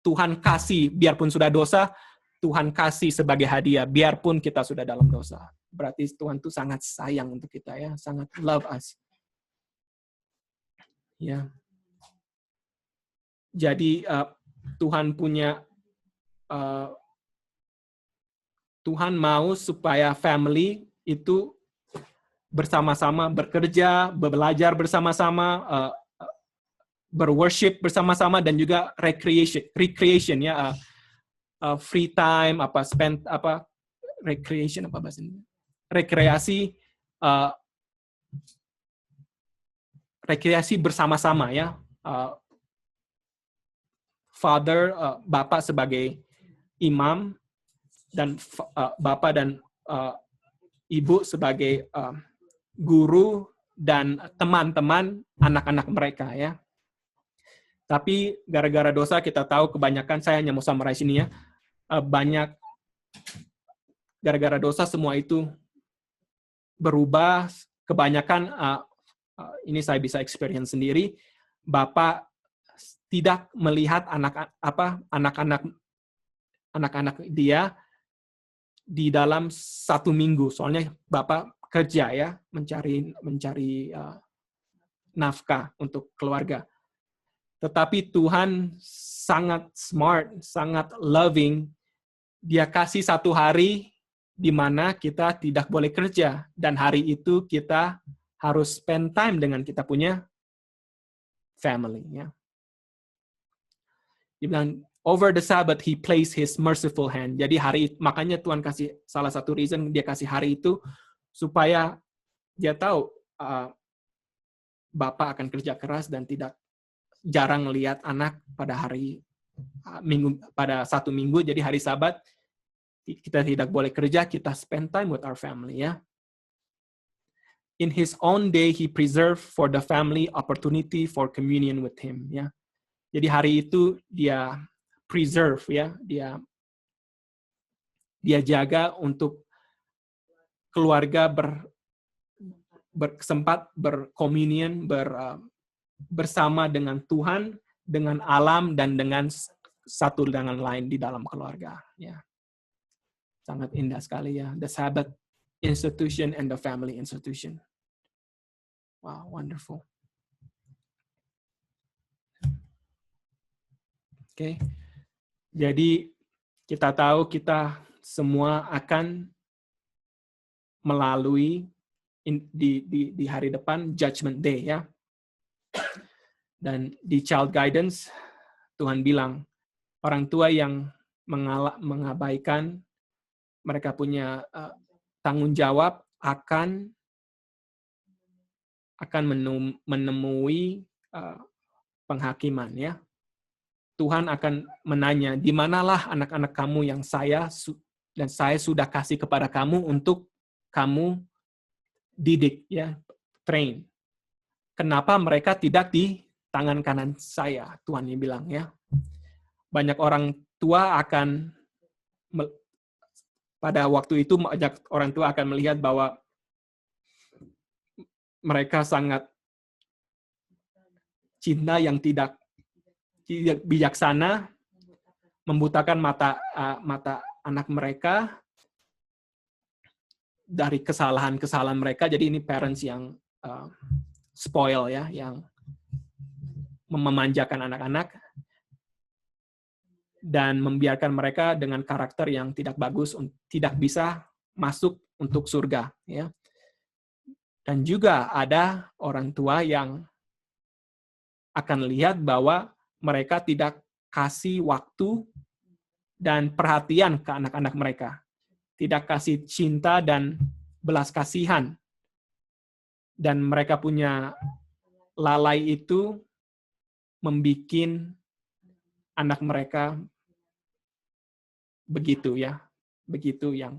Tuhan kasih, biarpun sudah dosa, Tuhan kasih sebagai hadiah, biarpun kita sudah dalam dosa. Berarti Tuhan itu sangat sayang untuk kita, ya, sangat love us. Ya. Jadi Tuhan punya, Tuhan mau supaya family itu bersama-sama bekerja, belajar bersama-sama, berworship bersama-sama, dan recreation ya, free time, recreation apa bahasa ini? Rekreasi bersama-sama ya. Father, Bapak sebagai imam, dan Bapak dan Ibu sebagai guru dan teman-teman anak-anak mereka ya. Tapi gara-gara dosa kita tahu kebanyakan, saya hanya mau summarize ini ya, banyak gara-gara dosa semua itu berubah. Kebanyakan, ini saya bisa experience sendiri, Bapak tidak melihat anak-anak dia di dalam 1 minggu. Soalnya Bapak kerja ya, mencari nafkah untuk keluarga. Tetapi Tuhan sangat smart, sangat loving. Dia kasih 1 hari di mana kita tidak boleh kerja, dan hari itu kita harus spend time dengan kita punya family. Ya. Dia bilang, over the Sabbath, He placed His merciful hand. Jadi makanya Tuhan kasih, salah satu reason Dia kasih hari itu, supaya Dia tahu Bapak akan kerja keras dan jarang lihat anak pada hari minggu, pada 1 minggu. Jadi hari Sabat kita tidak boleh kerja, kita spend time with our family ya. In His own day, He preserved for the family opportunity for communion with Him ya. Jadi hari itu Dia preserve ya, dia jaga untuk keluarga bersempat berkomunion bersama dengan Tuhan, dengan alam, dan dengan satu dengan lain di dalam keluarga ya. Sangat indah sekali ya, the Sabbath institution and the family institution. Wow, wonderful. Oke. Jadi kita tahu kita semua akan melalui di hari depan Judgment Day ya. Dan di Child Guidance Tuhan bilang orang tua yang mengabaikan mereka punya tanggung jawab akan menemui penghakiman ya. Tuhan akan menanya, di manalah anak-anak kamu yang saya sudah kasih kepada kamu untuk kamu didik ya, train. Kenapa mereka tidak di tangan kanan saya? Tuhan yang bilang ya. Banyak orang tua akan pada waktu itu banyak orang tua akan melihat bahwa mereka sangat cinta yang tidak bijaksana, membutakan mata anak mereka dari kesalahan-kesalahan mereka. Jadi ini parents yang spoil ya, yang memanjakan anak-anak. dan membiarkan mereka dengan karakter yang tidak bagus, tidak bisa masuk untuk surga. Ya. Dan juga ada orang tua yang akan lihat bahwa mereka tidak kasih waktu dan perhatian ke anak-anak mereka. Tidak kasih cinta dan belas kasihan. Dan mereka punya lalai itu membuat anak mereka begitu yang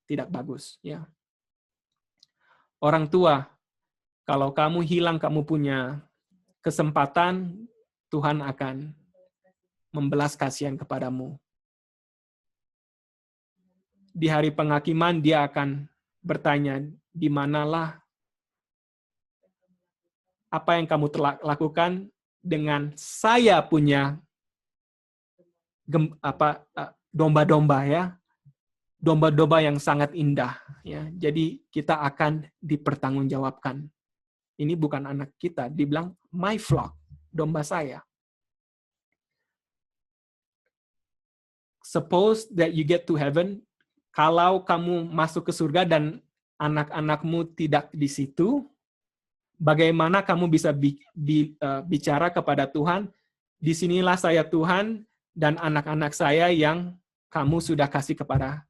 tidak bagus. Ya. Orang tua, kalau kamu hilang, kamu punya kesempatan, Tuhan akan membelas kasihan kepadamu. Di hari penghakiman, dia akan bertanya, di manalah apa yang kamu telah lakukan dengan saya punya domba-domba ya, domba-domba yang sangat indah ya. Jadi kita akan dipertanggungjawabkan. Ini bukan anak kita, dibilang my flock, domba saya. Suppose that you get to heaven, kalau kamu masuk ke surga dan anak-anakmu tidak di situ, bagaimana kamu bisa bicara kepada Tuhan, disinilah saya Tuhan, dan anak-anak saya yang kamu sudah kasih kepada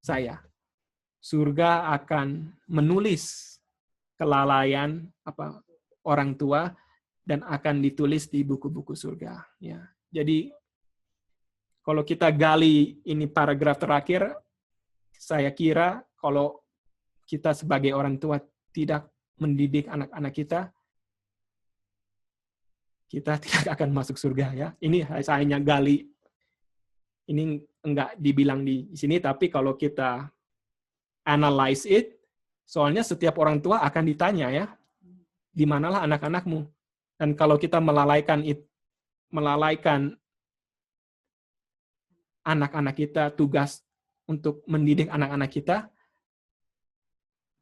saya. Surga akan menulis kelalaian orang tua dan akan ditulis di buku-buku surga. Ya. Jadi kalau kita gali ini paragraf terakhir, saya kira kalau kita sebagai orang tua tidak mendidik anak-anak kita tidak akan masuk surga ya. Ini saya hanya gali. Ini enggak dibilang di sini, tapi kalau kita analyze it, soalnya setiap orang tua akan ditanya ya, di manalah anak-anakmu? Dan kalau kita melalaikan anak-anak kita, tugas untuk mendidik anak-anak kita,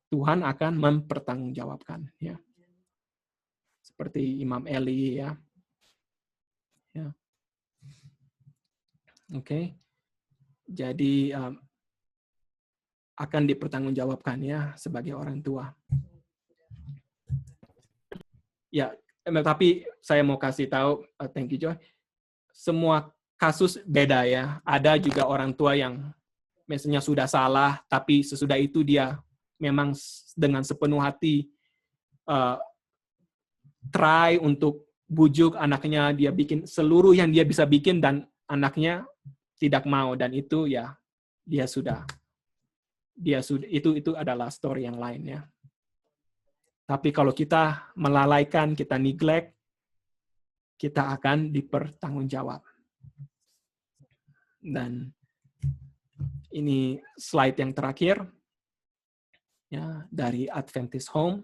Tuhan akan mempertanggungjawabkan ya. Seperti Imam Eli ya. Oke. Jadi akan dipertanggungjawabkan ya sebagai orang tua. Ya, tapi saya mau kasih tahu, thank you Joy. Semua kasus beda ya. Ada juga orang tua yang misalnya sudah salah, tapi sesudah itu dia memang dengan sepenuh hati try untuk bujuk anaknya, dia bikin seluruh yang dia bisa bikin dan anaknya tidak mau, dan itu ya itu adalah story yang lain ya. Tapi kalau kita melalaikan, kita neglect, kita akan dipertanggungjawab. Dan ini slide yang terakhir ya, dari Adventist Home.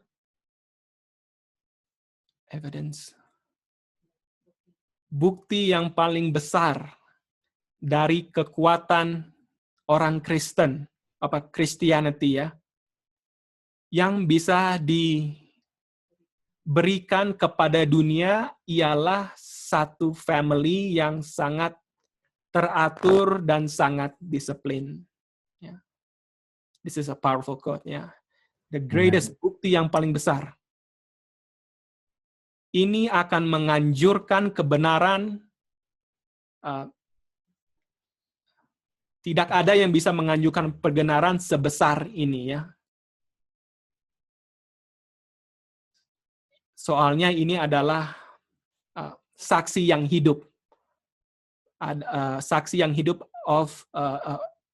Evidence. Bukti yang paling besar dari kekuatan orang Kristen, Christianity ya, yang bisa diberikan kepada dunia ialah satu family yang sangat teratur dan sangat disiplin. Ya. This is a powerful quote ya. The greatest bukti yang paling besar. Ini akan menganjurkan kebenaran. Tidak ada yang bisa menganjurkan kebenaran sebesar ini ya. Soalnya ini adalah saksi yang hidup. Saksi yang hidup of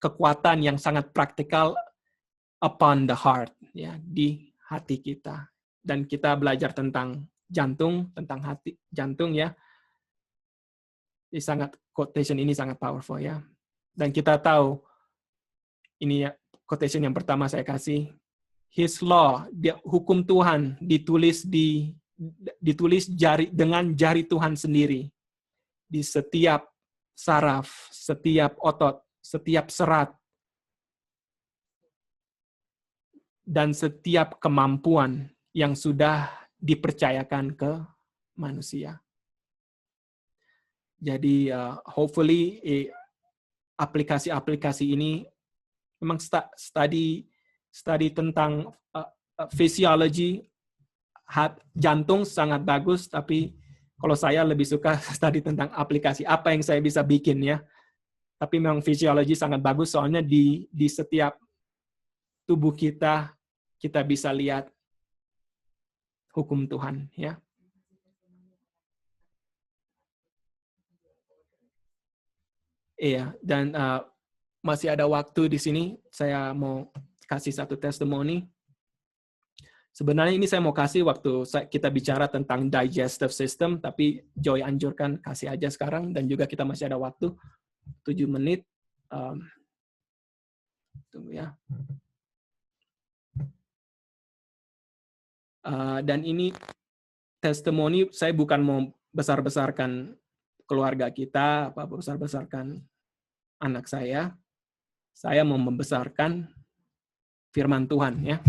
kekuatan yang sangat praktikal upon the heart ya, di hati kita. Dan kita belajar tentang jantung, tentang hati jantung ya. Ini quotation ini sangat powerful ya. Dan kita tahu ini ya, quotation yang pertama saya kasih, His law, hukum Tuhan ditulis dengan jari Tuhan sendiri di setiap saraf, setiap otot, setiap serat, dan setiap kemampuan yang sudah dipercayakan ke manusia. Jadi hopefully aplikasi-aplikasi ini memang study tentang physiology jantung sangat bagus, tapi kalau saya lebih suka study tentang aplikasi apa yang saya bisa bikin ya. Tapi memang fisiologi sangat bagus soalnya di setiap tubuh kita bisa lihat hukum Tuhan ya. Iya, dan masih ada waktu di sini, saya mau kasih satu testimoni. Sebenarnya ini saya mau kasih waktu kita bicara tentang digestive system, tapi Joy anjurkan kasih aja sekarang, dan juga kita masih ada waktu 7 menit. Tunggu ya. Dan ini testimoni, saya bukan mau besar-besarkan keluarga kita, apa besar-besarkan anak saya mau membesarkan firman Tuhan ya.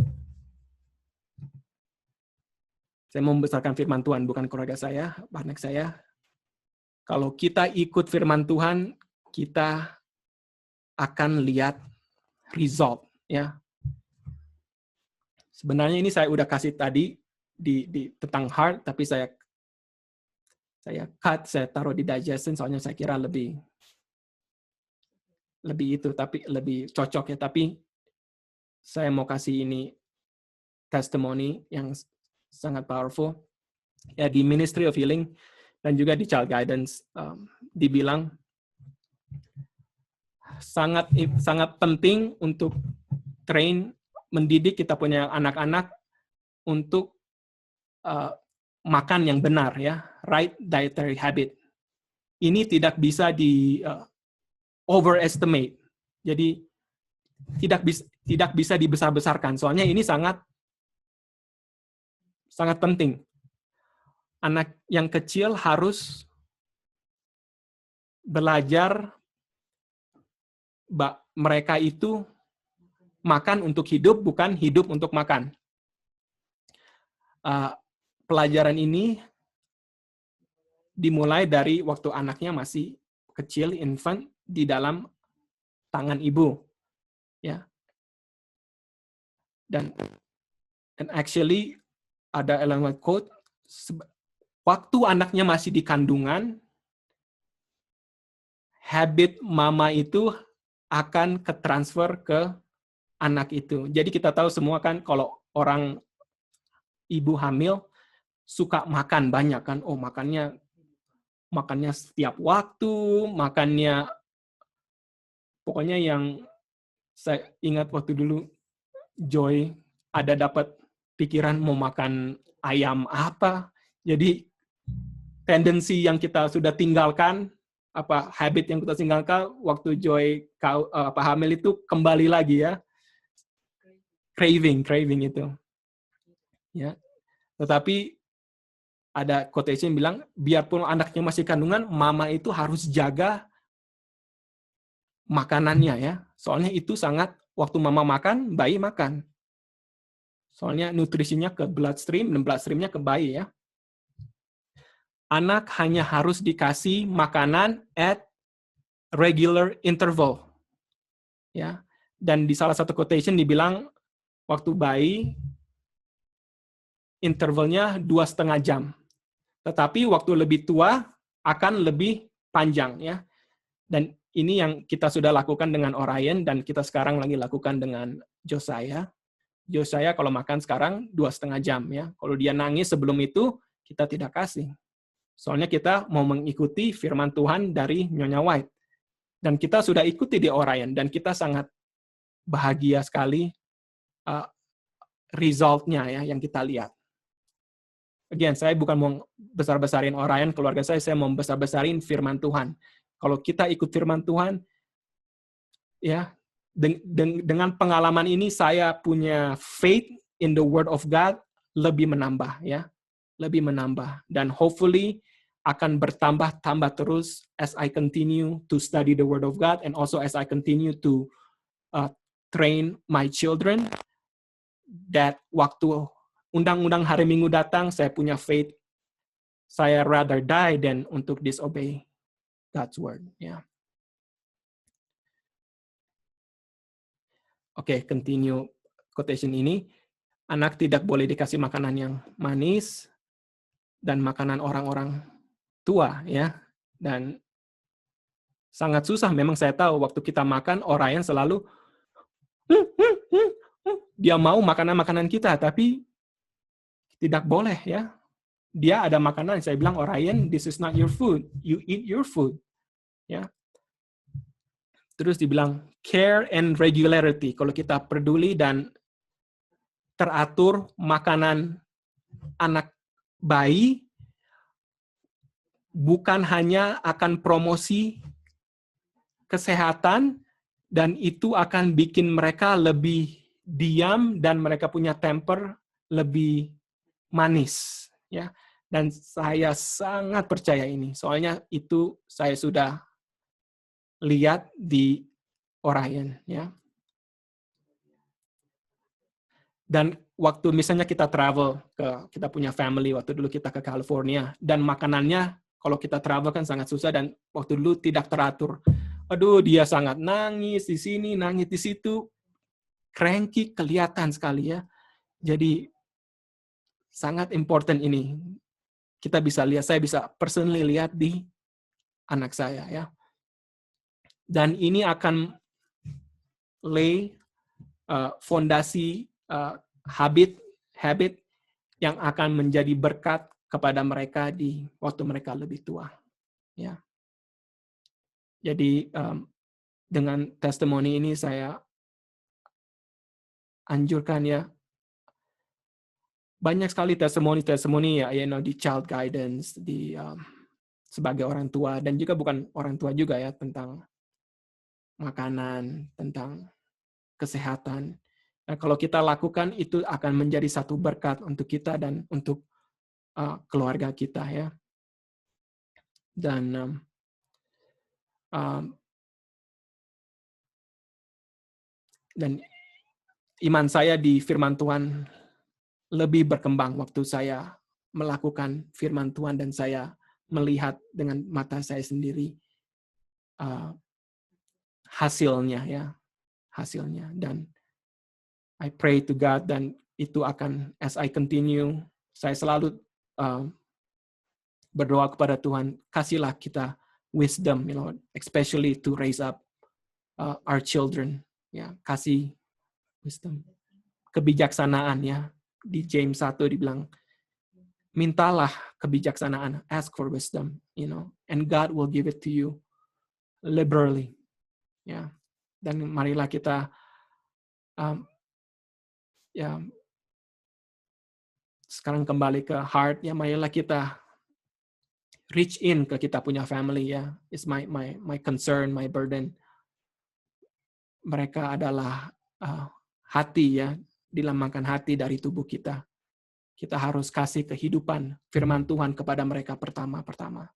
Saya mau membesarkan firman Tuhan, bukan keluarga saya, anak saya. Kalau kita ikut firman Tuhan, kita akan lihat result ya. Sebenarnya ini saya udah kasih tadi di tentang heart, tapi saya cut, saya taruh di digestion soalnya saya kira lebih itu, tapi lebih cocok ya. Tapi saya mau kasih ini testimoni yang sangat powerful ya, di Ministry of Healing dan juga di Child Guidance dibilang sangat penting untuk mendidik kita punya anak-anak untuk makan yang benar ya, right dietary habit. Ini tidak bisa di overestimate. Jadi tidak bisa dibesar-besarkan. Soalnya ini sangat penting. Anak yang kecil harus belajar mereka itu makan untuk hidup, bukan hidup untuk makan. Pelajaran ini dimulai dari waktu anaknya masih kecil, infant, di dalam tangan ibu. Ya. Dan actually ada Ellen White quote, waktu anaknya masih di kandungan, habit mama itu akan transfer ke anak itu. Jadi kita tahu semua kan kalau orang ibu hamil suka makan banyak kan, makannya setiap waktu, makannya pokoknya yang saya ingat waktu dulu Joy ada dapat pikiran mau makan ayam apa. Jadi tendensi yang kita sudah tinggalkan, habit yang kita tinggalkan waktu Joy hamil itu kembali lagi ya. Craving itu. Ya. Tetapi ada quotation bilang, biarpun anaknya masih kandungan, mama itu harus jaga makanannya ya. Soalnya itu sangat, waktu mama makan, bayi makan. Soalnya nutrisinya ke bloodstream, dan bloodstreamnya ke bayi ya. Anak hanya harus dikasih makanan at regular interval. Ya. Dan di salah satu quotation dibilang, waktu bayi, intervalnya 2,5 jam. Tetapi waktu lebih tua akan lebih panjang ya. Dan ini yang kita sudah lakukan dengan Orion dan kita sekarang lagi lakukan dengan Josiah. Josiah kalau makan sekarang 2,5 jam ya. Kalau dia nangis sebelum itu kita tidak kasih. Soalnya kita mau mengikuti firman Tuhan dari Nyonya White. Dan kita sudah ikuti di Orion dan kita sangat bahagia sekali result-nya ya yang kita lihat. Again, saya bukan mau besar-besarin Orion, keluarga saya mau besar-besarin firman Tuhan. Kalau kita ikut firman Tuhan, ya, dengan pengalaman ini saya punya faith in the Word of God lebih menambah, ya, lebih menambah. Dan hopefully akan bertambah-tambah terus as I continue to study the Word of God and also as I continue to train my children. That waktu undang-undang hari Minggu datang, saya punya faith, saya rather die than untuk disobey. God's word. Ya. Oke, continue quotation ini. Anak tidak boleh dikasih makanan yang manis dan makanan orang-orang tua, ya. Dan sangat susah. Memang saya tahu waktu kita makan, Orion selalu dia mau makanan-makanan kita, tapi tidak boleh, ya. Dia ada makanan. Saya bilang, Orion, this is not your food. You eat your food, ya. Terus dibilang care and regularity. Kalau kita peduli dan teratur makanan anak bayi, bukan hanya akan promosi kesehatan, dan itu akan bikin mereka lebih diam dan mereka punya temper lebih manis. Ya. Dan saya sangat percaya ini. Soalnya itu saya sudah lihat di Orion. Ya. Dan waktu misalnya kita travel, kita punya family, waktu dulu kita ke California, dan makanannya kalau kita travel kan sangat susah, dan waktu dulu tidak teratur. Aduh, dia sangat nangis di sini, nangis di situ. Cranky kelihatan sekali, ya. Jadi, sangat important ini. Kita bisa lihat, saya bisa personally lihat di anak saya, ya. Dan ini akan lay fondasi habit yang akan menjadi berkat kepada mereka di waktu mereka lebih tua. Ya. Jadi dengan testimoni ini saya anjurkan, ya, banyak sekali testimoni ya, di child guidance, di sebagai orang tua, dan juga bukan orang tua juga, ya, tentang makanan, tentang kesehatan. Nah, kalau kita lakukan, itu akan menjadi satu berkat untuk kita dan untuk keluarga kita, ya. Dan dan iman saya di firman Tuhan lebih berkembang waktu saya melakukan firman Tuhan dan saya melihat dengan mata saya sendiri hasilnya, ya, hasilnya. Dan I pray to God, dan itu akan, as I continue, saya selalu berdoa kepada Tuhan, kasihlah kita wisdom, especially to raise up our children, ya, kasih wisdom, kebijaksanaan, ya. Di James 1 dibilang, mintalah kebijaksanaan, ask for wisdom, and God will give it to you liberally, ya. Dan marilah kita ya, sekarang kembali ke heart, ya, marilah kita reach in ke kita punya family, ya. It's my concern, my burden. Mereka adalah hati, ya, dilambangkan hati dari tubuh kita. Kita harus kasih kehidupan firman Tuhan kepada mereka pertama-pertama.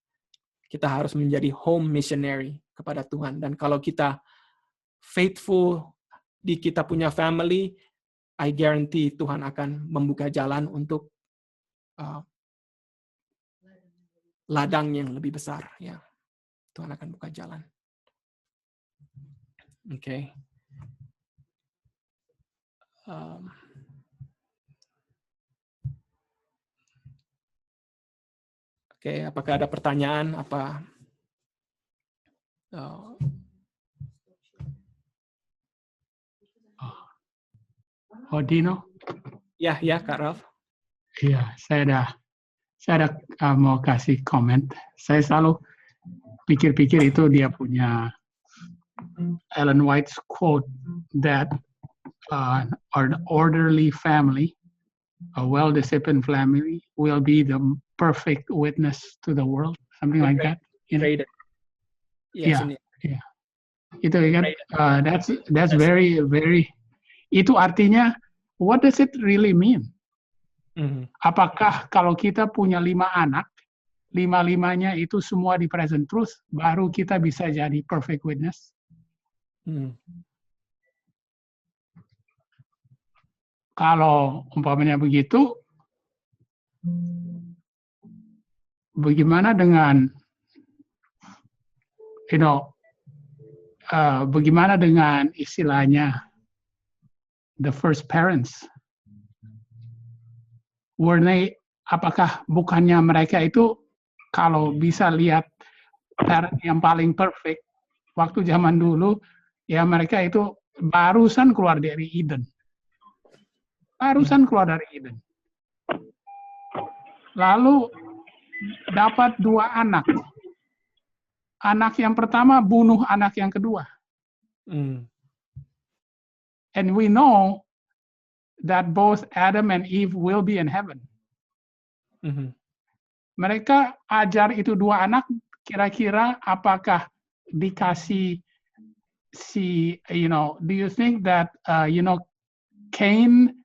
Kita harus menjadi home missionary kepada Tuhan. Dan kalau kita faithful di kita punya family, I guarantee Tuhan akan membuka jalan untuk ladang yang lebih besar, ya. Tuhan akan buka jalan. Oke. Oke, apakah ada pertanyaan? Dino? Ya, Kak Ralf. Iya, saya ada mau kasih komen. Saya selalu pikir-pikir itu dia punya Ellen White's quote that an orderly family, a well-disciplined family, will be the perfect witness to the world, something like that. Yeah. Itu kan, that's very, very. Itu artinya, what does it really mean? Apakah kalau kita punya 5 anak, 5-5-nya itu semua di present truth, baru kita bisa jadi perfect witness? Kalau umpamanya begitu, bagaimana dengan you know, bagaimana dengan istilahnya the first parents? Apakah bukannya mereka itu kalau bisa lihat parent yang paling perfect waktu zaman dulu, ya mereka itu barusan keluar dari Eden. Barusan keluar dari Eden. Lalu dapat 2 anak. Anak yang pertama bunuh anak yang kedua. And we know that both Adam and Eve will be in heaven. Mereka ajar itu 2 anak, kira-kira apakah dikasih do you think that Cain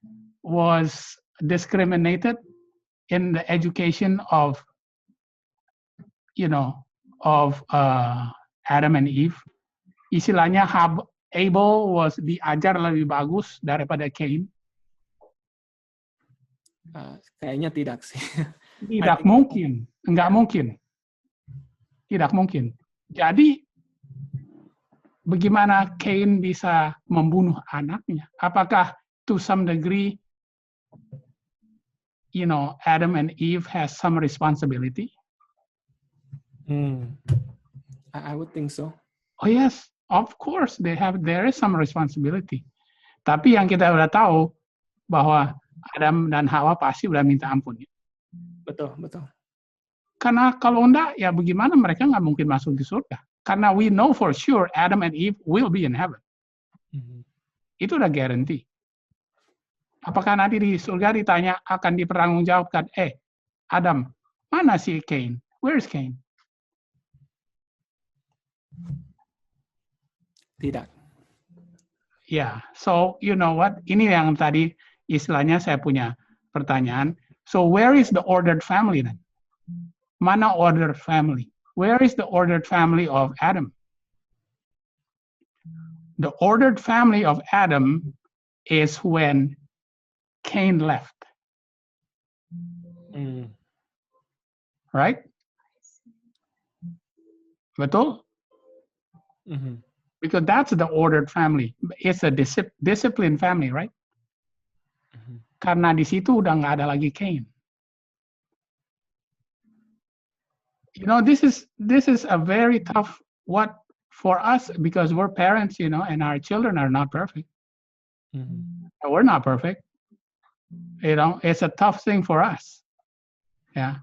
was discriminated in the education of Adam and Eve? Istilahnya Abel was diajar lebih bagus daripada Cain? Kayaknya tidak sih. Tidak mungkin, enggak mungkin. Tidak mungkin. Jadi, bagaimana Cain bisa membunuh anaknya? Apakah to some degree, Adam and Eve has some responsibility? I would think so. Oh yes, of course there is some responsibility. Tapi yang kita udah tahu bahwa Adam dan Hawa pasti udah minta ampun. Betul, betul. Karena kalau enggak, ya bagaimana mereka nggak mungkin masuk di surga? Karena we know for sure Adam and Eve will be in heaven. Itu udah guarantee. Apakah nanti di surga ditanya, akan dipertanggungjawabkan, Adam, mana si Cain? Where is Cain? Tidak. Yeah, so you know what? Ini yang tadi istilahnya saya punya pertanyaan. So where is the ordered family then? Mana ordered family? Where is the ordered family of Adam? The ordered family of Adam is when Cain left. Right? Betul? Because that's the ordered family. It's a disciplined family, right? Karena di situ udah nggak ada lagi Cain. This is a very tough for us because we're parents, and our children are not perfect. We're not perfect. It's a tough thing for us. Yeah.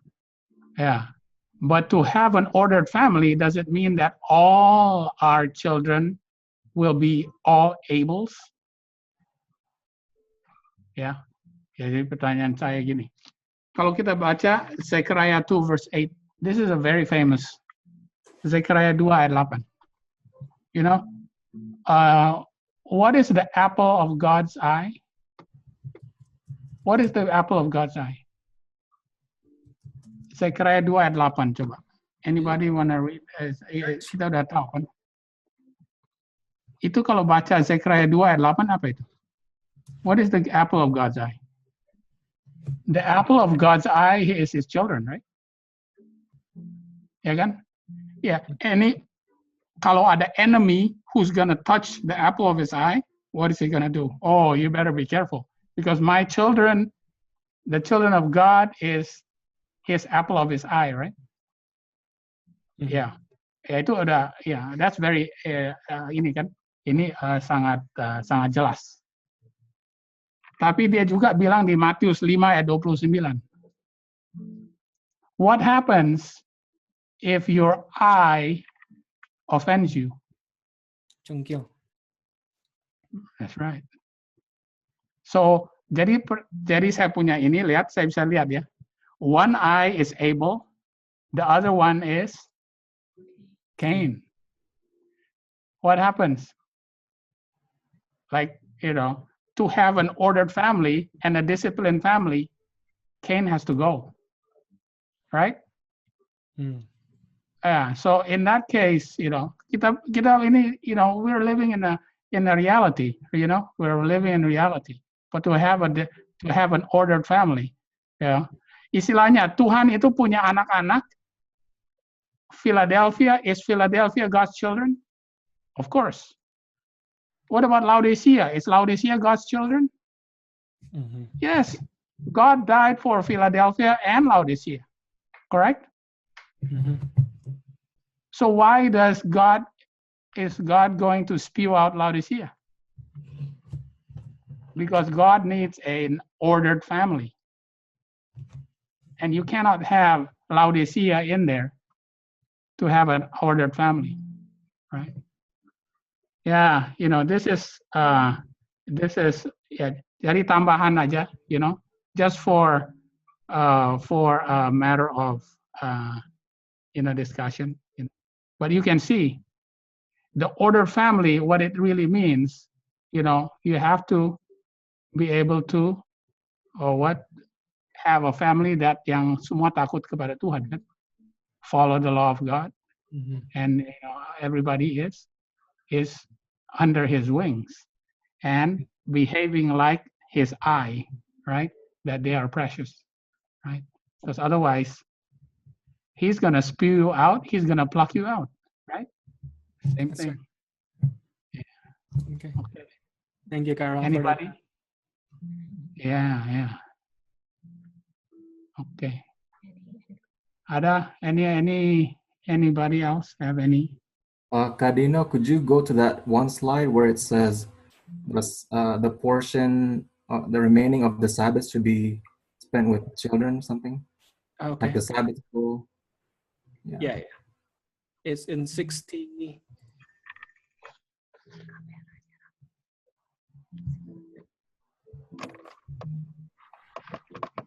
But to have an ordered family doesn't mean that all our children will be all Abels. Ya. Jadi pertanyaan saya gini. Kalau kita baca Zechariah 2 verse 8, this is a very famous Zechariah 2 ayat 8. What is the apple of God's eye? What is the apple of God's eye? Zechariah 2 ayat 8 coba. Anybody wanna read? Kita udah tahu kan? Itu kalau baca Zechariah 2 ayat 8 apa itu? What is the apple of God's eye? The apple of God's eye is his children, right? Ya kan? Ya, kalau ada enemy who's gonna touch the apple of his eye, what is he gonna do? Oh, you better be careful. Because my children, the children of God is his apple of his eye, right? Ya, itu udah, that's very, ini kan, ini sangat jelas. Tapi dia juga bilang di Matius 5 ayat 29. What happens if your eye offends you? Cungkil. That's right. So, jadi saya punya ini, lihat, saya bisa lihat ya. One eye is Abel, the other one is Cain. What happens? Like, to have an ordered family and a disciplined family, Cain has to go, right? So in that case, kita ini, we're living in a reality, we're living in reality. But to have an ordered family, istilahnya Tuhan itu punya anak-anak Philadelphia, is Philadelphia God's children? Of course. What about Laodicea? Is Laodicea God's children? Mhm. Yes. God died for Philadelphia and Laodicea, correct? Mhm. So why is God going to spew out Laodicea? Because God needs an ordered family. And you cannot have Laodicea in there to have an ordered family, right? Yeah, this is ya, jadi tambahan aja, just for a matter of discussion. But you can see the ordered family, what it really means. You have to be able to have a family that yang semua takut kepada Tuhan, kan? Follow the law of God, Mhm. and everybody is under His wings and behaving like His eye, right? That they are precious, right? Because otherwise, He's gonna spew you out. He's gonna pluck you out, right? Same That's thing. Okay. Okay. Thank you, Carol. Anybody? Yeah. Okay. Ada anybody else have any? Kadino, could you go to that one slide where it says the portion, the remaining of the Sabbath should be spent with children, something Okay. like the Sabbath school? Yeah. It's in 60.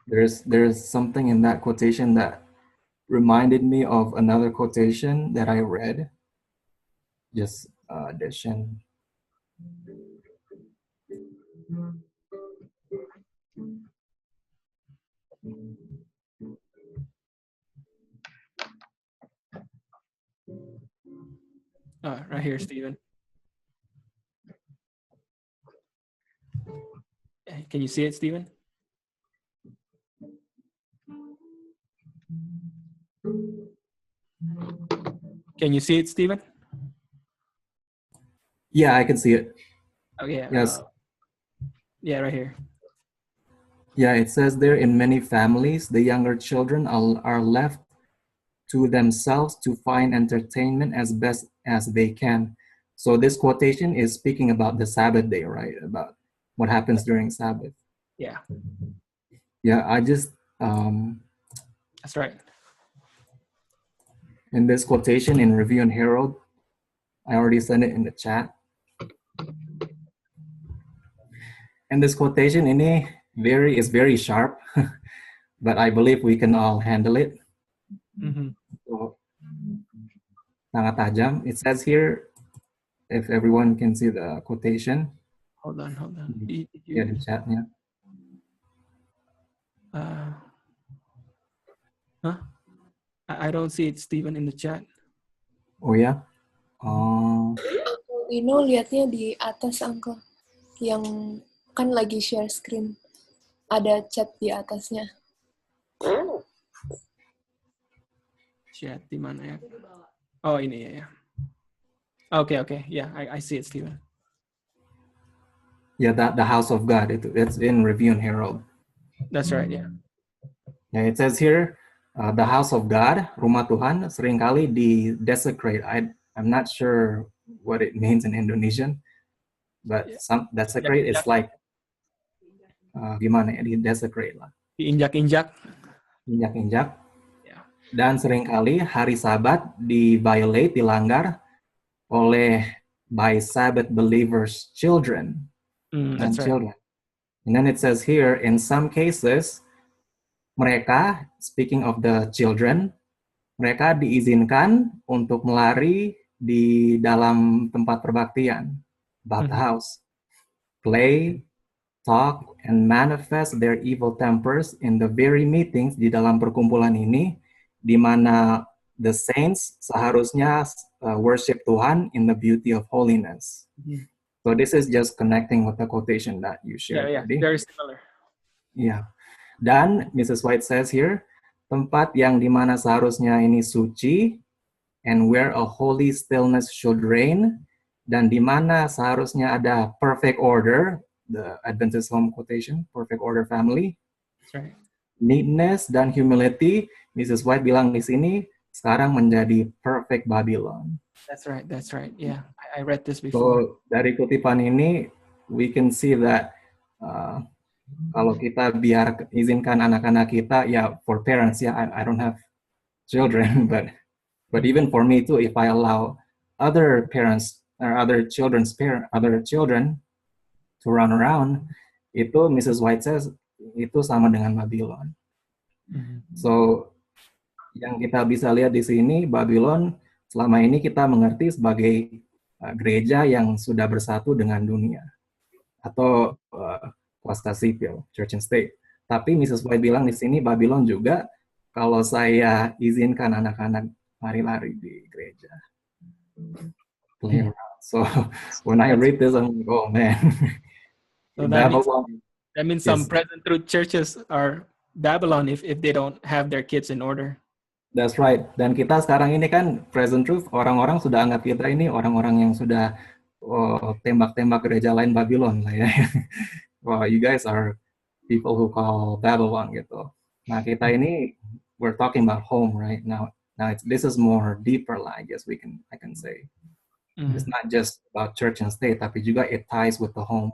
There's something in that quotation that reminded me of another quotation that I read. Just addition. Right here, Stephen. Can you see it, Stephen? Can you see it, Stephen? Yeah, I can see it. Oh, yeah. Yes. Yeah, right here. Yeah, it says there, in many families, the younger children are left to themselves to find entertainment as best as they can. So this quotation is speaking about the Sabbath day, right? About what happens during Sabbath. Yeah, Yeah, I just, that's right. in this quotation in Review and Herald, I already sent it in the chat. And this quotation ini is very sharp, but I believe we can all handle it. Mhm. So, sangat tajam. It says here, if everyone can see the quotation. Hold on. Yeah, the chatnya. Huh? I don't see it, Stephen, in the chat. Oh ya? Ino lihatnya di atas, Uncle. Yang kan lagi share screen. Ada chat di atasnya. Chat di mana ya? Oh, ini ya. Okay. Yeah, I see it, Stephen. Yeah, the House of God. It's in Review and Herald. That's right, yeah. Yeah, it says here, the House of God, rumah Tuhan, seringkali desecrate. I'm not sure what it means in Indonesian, but desecrate is like gimana ya, desecrate lah. Diinjak-injak. Injak-injak. Yeah. Dan seringkali hari Sabat dilanggar by Sabbath believers' children and That's right. children. And then it says here, in some cases, mereka, speaking of the children, mereka diizinkan untuk melari di dalam tempat perbaktian, about the house, play, talk, and manifest their evil tempers in the very meetings di dalam perkumpulan ini, di mana the saints seharusnya worship Tuhan in the beauty of holiness. So this is just connecting with the quotation that you shared. Yeah, very similar. Yeah. Dan Mrs. White says here, tempat yang dimana seharusnya ini suci, and where a holy stillness should reign, dan di mana seharusnya ada perfect order, the Adventist home quotation, perfect order family. That's right. Neatness dan humility, Mrs. White bilang di sini, sekarang menjadi perfect Babylon. That's right. That's right. Yeah, I read this So before. dari kutipan ini, we can see that kalau kita izinkan anak-anak kita, ya for parents, ya I don't have children, but even for me too, if I allow other parents or other children to run around, itu Mrs. White says itu sama dengan Babylon. So yang kita bisa lihat di sini, Babylon selama ini kita mengerti sebagai gereja yang sudah bersatu dengan dunia atau kuasa sipil, church and state. Tapi Mrs. White bilang di sini Babylon juga kalau saya izinkan anak-anak lari-lari di gereja. So when I read this, I'm like, oh man. So that means some present truth churches are Babylon if they don't have their kids in order. That's right. Dan kita sekarang ini kan present truth, orang-orang sudah anggap kita ini orang-orang yang sudah tembak-tembak gereja lain Babylon lah ya. Wow, you guys are people who call Babylon gitu. Nah kita ini we're talking about home right now. This is more deeper lah, I guess I can say. It's not just about church and state, tapi juga it ties with the home.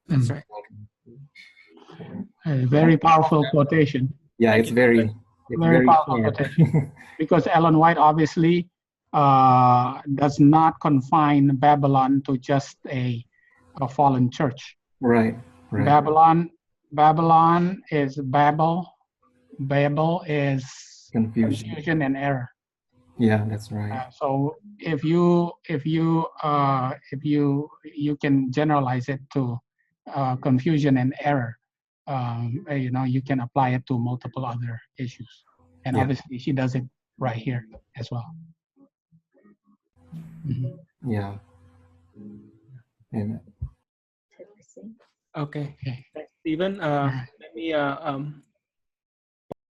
That's right. A very powerful quotation. Yeah, it's very powerful quotation. Because Ellen White obviously does not confine Babylon to just a fallen church. Right. Babylon is Babel. Babel is confusion and error. Yeah, that's right. So if you can generalize it to confusion and error, you can apply it to multiple other issues, and obviously she does it right here as well. Yeah. Amen. Okay. Thanks, Stephen. Let me